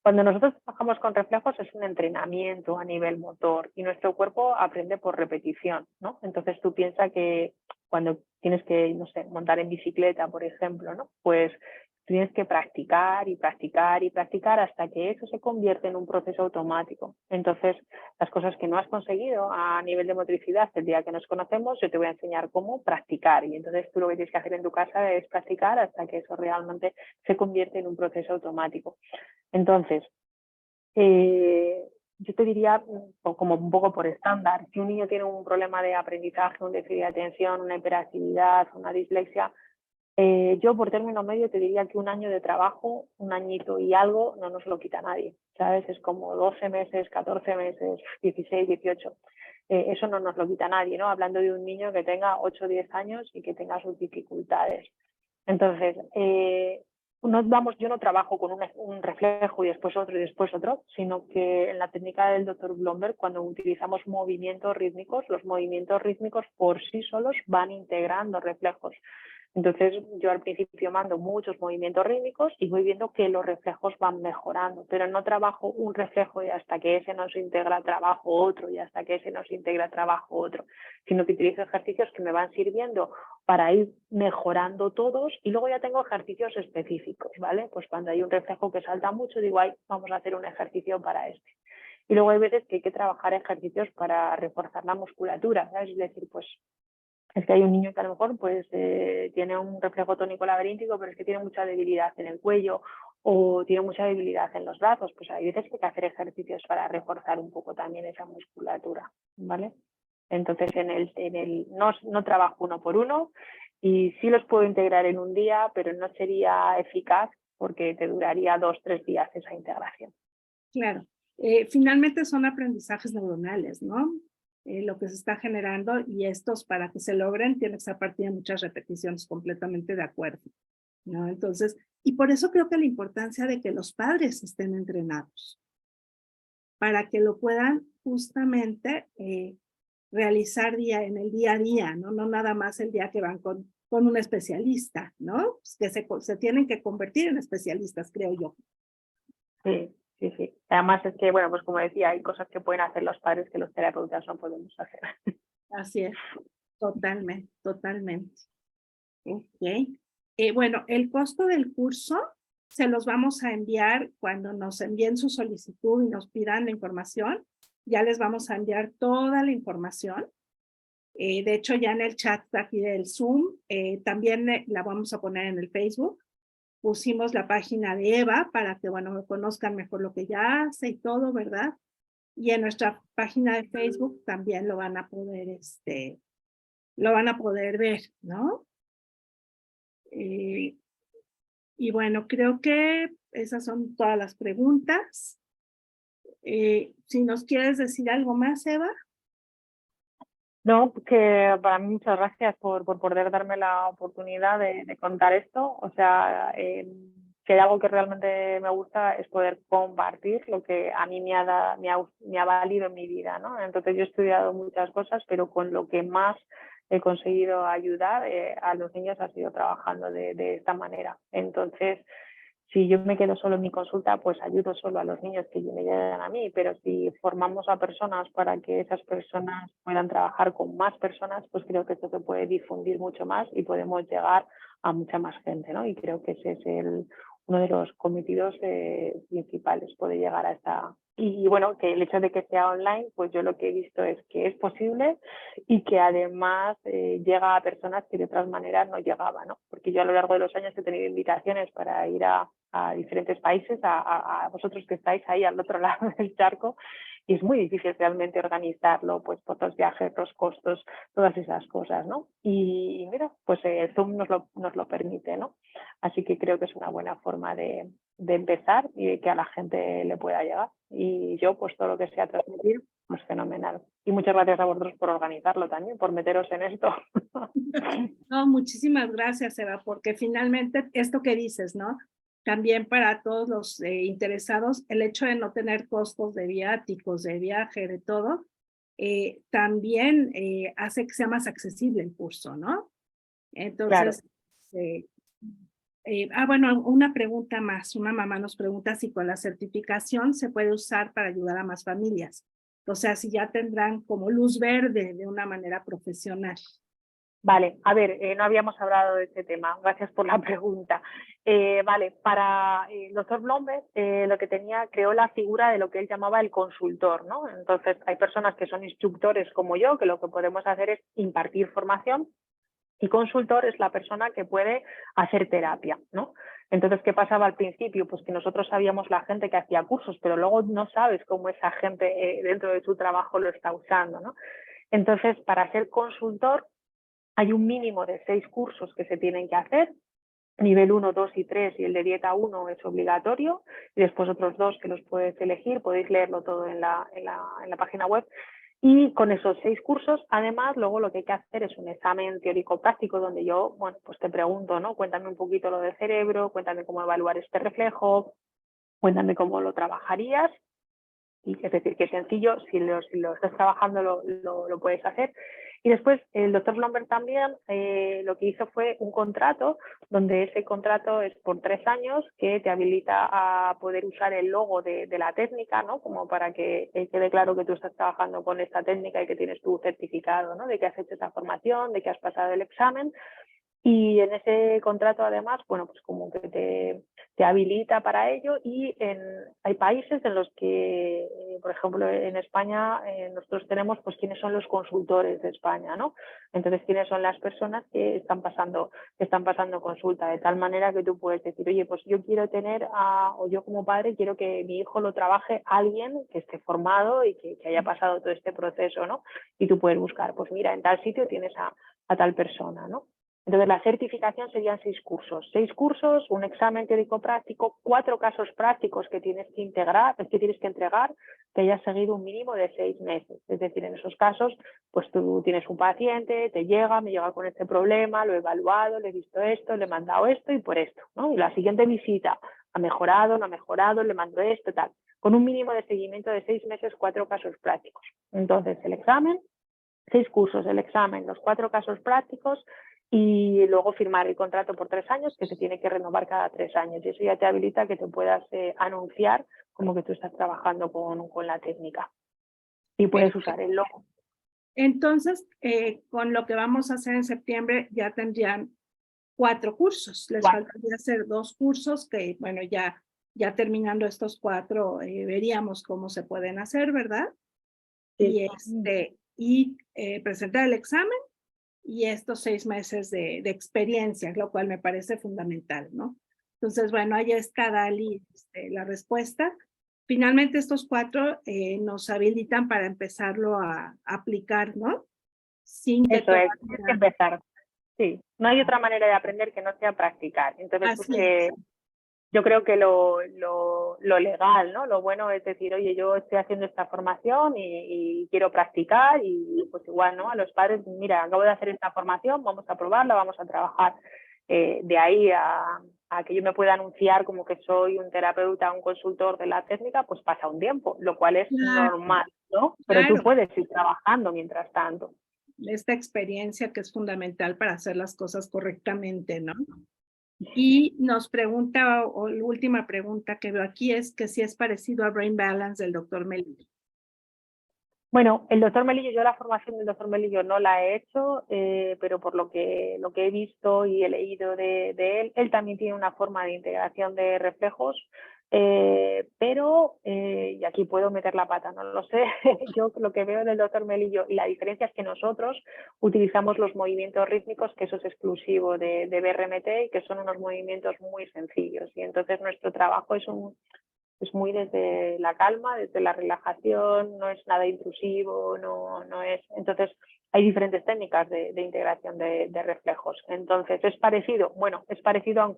Cuando nosotros trabajamos con reflejos es un entrenamiento a nivel motor y nuestro cuerpo aprende por repetición, ¿no? Entonces tú piensas que cuando tienes que, no sé, montar en bicicleta, por ejemplo, ¿no? Pues tienes que practicar y practicar y practicar hasta que eso se convierte en un proceso automático. Entonces, las cosas que no has conseguido a nivel de motricidad el día que nos conocemos, yo te voy a enseñar cómo practicar. Y entonces tú lo que tienes que hacer en tu casa es practicar hasta que eso realmente se convierte en un proceso automático. Entonces, yo te diría, como un poco por estándar, si un niño tiene un problema de aprendizaje, un déficit de atención, una hiperactividad, una dislexia, yo por término medio te diría que un año de trabajo, un añito y algo, no nos lo quita nadie, ¿sabes? Es como 12 meses, 14 meses, 16, 18. Eso no nos lo quita nadie, ¿no? Hablando de un niño que tenga 8 o 10 años y que tenga sus dificultades. Entonces, yo no trabajo con un reflejo y después otro, sino que en la técnica del Dr. Blomberg, cuando utilizamos movimientos rítmicos, los movimientos rítmicos por sí solos van integrando reflejos. Entonces yo al principio mando muchos movimientos rítmicos y voy viendo que los reflejos van mejorando, pero no trabajo un reflejo y hasta que ese no se integra trabajo otro y hasta que ese no se integra trabajo otro, sino que utilizo ejercicios que me van sirviendo para ir mejorando todos y luego ya tengo ejercicios específicos, ¿vale? Pues cuando hay un reflejo que salta mucho digo, ay, vamos a hacer un ejercicio para este. Y luego hay veces que hay que trabajar ejercicios para reforzar la musculatura, ¿sabes? Es decir, pues es que hay un niño que a lo mejor pues tiene un reflejo tónico laberíntico, pero es que tiene mucha debilidad en el cuello o tiene mucha debilidad en los brazos. Pues hay veces que hay que hacer ejercicios para reforzar un poco también esa musculatura, ¿vale? Entonces no trabajo uno por uno y sí los puedo integrar en un día, pero no sería eficaz porque te duraría 2-3 días esa integración. Claro. Finalmente son aprendizajes neuronales, ¿no? Lo que se está generando y estos para que se logren tienen que ser a partir de muchas repeticiones, completamente de acuerdo, ¿no? Entonces, y por eso creo que la importancia de que los padres estén entrenados para que lo puedan justamente realizar en el día a día, ¿no? No nada más el día que van con un especialista, ¿no? Pues que se tienen que convertir en especialistas, creo yo. Sí. Sí, sí. Además es que, bueno, pues como decía, hay cosas que pueden hacer los padres que los terapeutas no podemos hacer. Así es, totalmente, totalmente. Ok. Bueno, el costo del curso se los vamos a enviar cuando nos envíen su solicitud y nos pidan la información. Ya les vamos a enviar toda la información. De hecho, ya en el chat aquí del Zoom, también la vamos a poner en el Facebook. Pusimos la página de Eva para que, bueno, conozcan mejor lo que ella hace y todo, ¿verdad? Y en nuestra página de Facebook también lo van a poder ver, ¿no? Y bueno, creo que esas son todas las preguntas. Si nos quieres decir algo más, Eva. No, que para mí muchas gracias por poder darme la oportunidad de contar esto. O sea, que hay algo que realmente me gusta es poder compartir lo que a mí me ha valido en mi vida, ¿no? Entonces yo he estudiado muchas cosas, pero con lo que más he conseguido ayudar a los niños ha sido trabajando de esta manera. Entonces, si yo me quedo solo en mi consulta, pues ayudo solo a los niños que me llegan a mí, pero si formamos a personas para que esas personas puedan trabajar con más personas, pues creo que esto se puede difundir mucho más y podemos llegar a mucha más gente, ¿no? Y creo que ese es uno de los cometidos principales, poder llegar a esta... Y bueno, que el hecho de que sea online, pues yo lo que he visto es que es posible y que además llega a personas que de otras maneras no llegaban, ¿no? Porque yo a lo largo de los años he tenido invitaciones para ir a diferentes países, a vosotros que estáis ahí al otro lado del charco, y es muy difícil realmente organizarlo, pues por los viajes, los costos, todas esas cosas, ¿no? Y mira, pues Zoom nos lo permite, ¿no? Así que creo que es una buena forma de empezar y de que a la gente le pueda llegar. Y yo, pues todo lo que sea transmitir, pues fenomenal. Y muchas gracias a vosotros por organizarlo también, por meteros en esto. No, muchísimas gracias, Eva, porque finalmente esto que dices, ¿no? También para todos los interesados, el hecho de no tener costos de viáticos, de viaje, de todo, también hace que sea más accesible el curso, ¿no? Entonces, Claro. Bueno, una pregunta más. Una mamá nos pregunta si con la certificación se puede usar para ayudar a más familias. O sea, si ya tendrán como luz verde de una manera profesional. Vale, a ver, no habíamos hablado de este tema, gracias por la pregunta. Vale, para el doctor Blomberg lo que creó la figura de lo que él llamaba el consultor, ¿no? Entonces, hay personas que son instructores como yo, que lo que podemos hacer es impartir formación, y consultor es la persona que puede hacer terapia, ¿no? Entonces, ¿qué pasaba al principio? Pues que nosotros sabíamos la gente que hacía cursos, pero luego no sabes cómo esa gente dentro de su trabajo lo está usando, ¿no? Entonces, para ser consultor, hay un mínimo de 6 cursos que se tienen que hacer, nivel 1, 2 y 3, y el de dieta 1 es obligatorio, y después otros 2 que los puedes elegir, podéis leerlo todo en la página web. Y con esos 6 cursos, además, luego lo que hay que hacer es un examen teórico-práctico donde yo, bueno, pues te pregunto, ¿no? Cuéntame un poquito lo del cerebro, cuéntame cómo evaluar este reflejo, cuéntame cómo lo trabajarías. Y es decir, que es sencillo, si lo estás trabajando lo puedes hacer. Y después el doctor Blomberg también lo que hizo fue un contrato, donde ese contrato es por 3 años, que te habilita a poder usar el logo de la técnica, ¿no? Como para que quede claro que tú estás trabajando con esta técnica y que tienes tu certificado, ¿no? De que has hecho esa formación, de que has pasado el examen. Y en ese contrato, además, bueno, pues como que te habilita para ello. Y hay países en los que, por ejemplo, en España, nosotros tenemos pues quiénes son los consultores de España, ¿no? Entonces, quiénes son las personas que están pasando consulta, de tal manera que tú puedes decir, oye, pues yo quiero tener, o yo como padre quiero que mi hijo lo trabaje alguien que esté formado y que haya pasado todo este proceso, ¿no? Y tú puedes buscar, pues mira, en tal sitio tienes a tal persona, ¿no? Entonces, la certificación serían 6 cursos. 6 cursos, un examen teórico práctico, 4 casos prácticos que tienes que integrar, que tienes que entregar, que hayas seguido un mínimo de 6 meses. Es decir, en esos casos, pues tú tienes un paciente, me llega con este problema, lo he evaluado, le he visto esto, le he mandado esto y por esto, ¿no? Y la siguiente visita, ha mejorado, no ha mejorado, le mando esto, tal. Con un mínimo de seguimiento de 6 meses, 4 casos prácticos. Entonces, el examen, 6 cursos, el examen, los 4 casos prácticos, y luego firmar el contrato por 3 años, que se tiene que renovar cada 3 años. Y eso ya te habilita que te puedas anunciar como que tú estás trabajando con la técnica. Y puedes usar el logo. Entonces, con lo que vamos a hacer en septiembre, ya tendrían 4 cursos. Les faltaría hacer 2 cursos que, bueno, ya terminando estos 4, veríamos cómo se pueden hacer, ¿verdad? Sí. Y presentar el examen y estos 6 meses de experiencia, lo cual me parece fundamental, ¿no? Entonces, bueno, ahí está, Dali, la respuesta. Finalmente, estos 4 nos habilitan para empezarlo a aplicar, ¿no? Sin que eso es, tienes que empezar. Sí, no hay otra manera de aprender que no sea practicar. Entonces, yo creo que lo legal, ¿no? Lo bueno es decir, oye, yo estoy haciendo esta formación y quiero practicar, y pues igual, ¿no? A los padres, mira, acabo de hacer esta formación, vamos a probarla, vamos a trabajar. De ahí a que yo me pueda anunciar como que soy un terapeuta, un consultor de la técnica, pues pasa un tiempo, lo cual es normal, ¿no? Pero tú puedes ir trabajando mientras tanto. Esta experiencia que es fundamental para hacer las cosas correctamente, ¿no? Y nos pregunta, o la última pregunta que veo aquí es que si es parecido a Brain Balance del doctor Melillo. Bueno, el doctor Melillo, yo la formación del doctor Melillo no la he hecho, pero por lo que he visto y he leído de él también tiene una forma de integración de reflejos, pero, y aquí puedo meter la pata, no lo sé, yo lo que veo del doctor Melillo y la diferencia es que nosotros utilizamos los movimientos rítmicos, que eso es exclusivo de BRMT y que son unos movimientos muy sencillos, y entonces nuestro trabajo es muy desde la calma, desde la relajación, no es nada intrusivo, no es. Entonces, hay diferentes técnicas de integración de reflejos. Entonces, ¿es parecido? Bueno, es parecido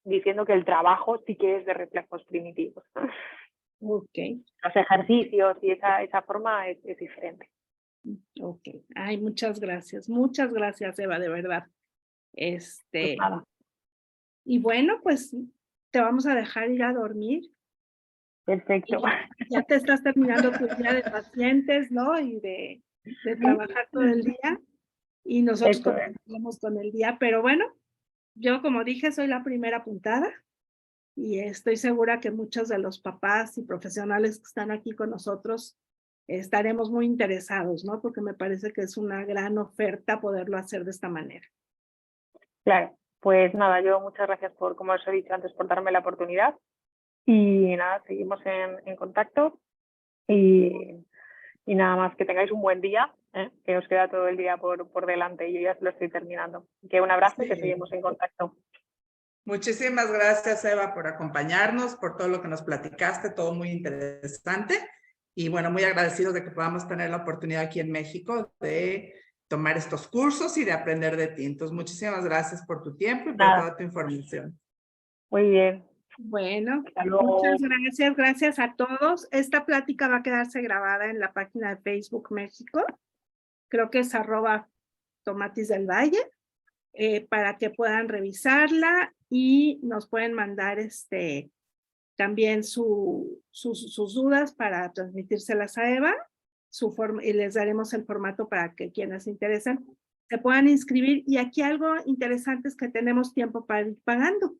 diciendo que el trabajo sí que es de reflejos primitivos. Ok. Los ejercicios y esa forma es diferente. Ok. Ay, muchas gracias. Muchas gracias, Eva, de verdad. Pues nada. Y bueno, pues te vamos a dejar ir a dormir. Perfecto. Ya te estás terminando tu día de pacientes, ¿no? Y de trabajar todo el día. Y nosotros continuamos con el día. Pero bueno, yo, como dije, soy la primera apuntada. Y estoy segura que muchos de los papás y profesionales que están aquí con nosotros estaremos muy interesados, ¿no? Porque me parece que es una gran oferta poderlo hacer de esta manera. Claro, pues nada, yo muchas gracias por, como os he dicho antes, por darme la oportunidad. Y nada, seguimos en contacto y nada más, que tengáis un buen día, que os queda todo el día por delante y yo ya lo estoy terminando. Que un abrazo y que seguimos en contacto. Muchísimas gracias, Eva, por acompañarnos, por todo lo que nos platicaste, todo muy interesante. Y bueno, muy agradecidos de que podamos tener la oportunidad aquí en México de tomar estos cursos y de aprender de ti. Entonces, muchísimas gracias por tu tiempo y por toda tu información. Muy bien. Bueno, muchas gracias. Gracias a todos. Esta plática va a quedarse grabada en la página de Facebook México. Creo que es @Tomatis del Valle, para que puedan revisarla y nos pueden mandar también sus dudas para transmitírselas a Eva, y les daremos el formato para que quienes se interesen se puedan inscribir. Y aquí algo interesante es que tenemos tiempo para ir pagando,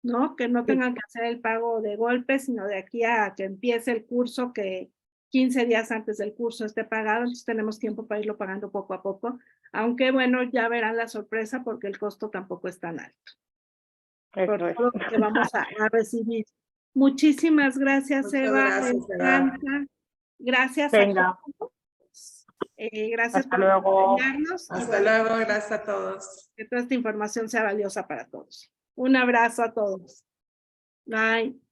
¿no? Que no tengan que hacer el pago de golpe, sino de aquí a que empiece el curso, que 15 días antes del curso esté pagado, entonces tenemos tiempo para irlo pagando poco a poco, aunque bueno, ya verán la sorpresa porque el costo tampoco es tan alto. Por Eso es. todo lo que vamos a recibir. Muchísimas gracias, Muchas Eva. gracias, Me Eva. encanta. Gracias Venga. a todos. Gracias Hasta por luego. acompañarnos. Y Hasta bueno, luego, gracias a todos. que toda esta información sea valiosa para todos. Un abrazo a todos. Bye.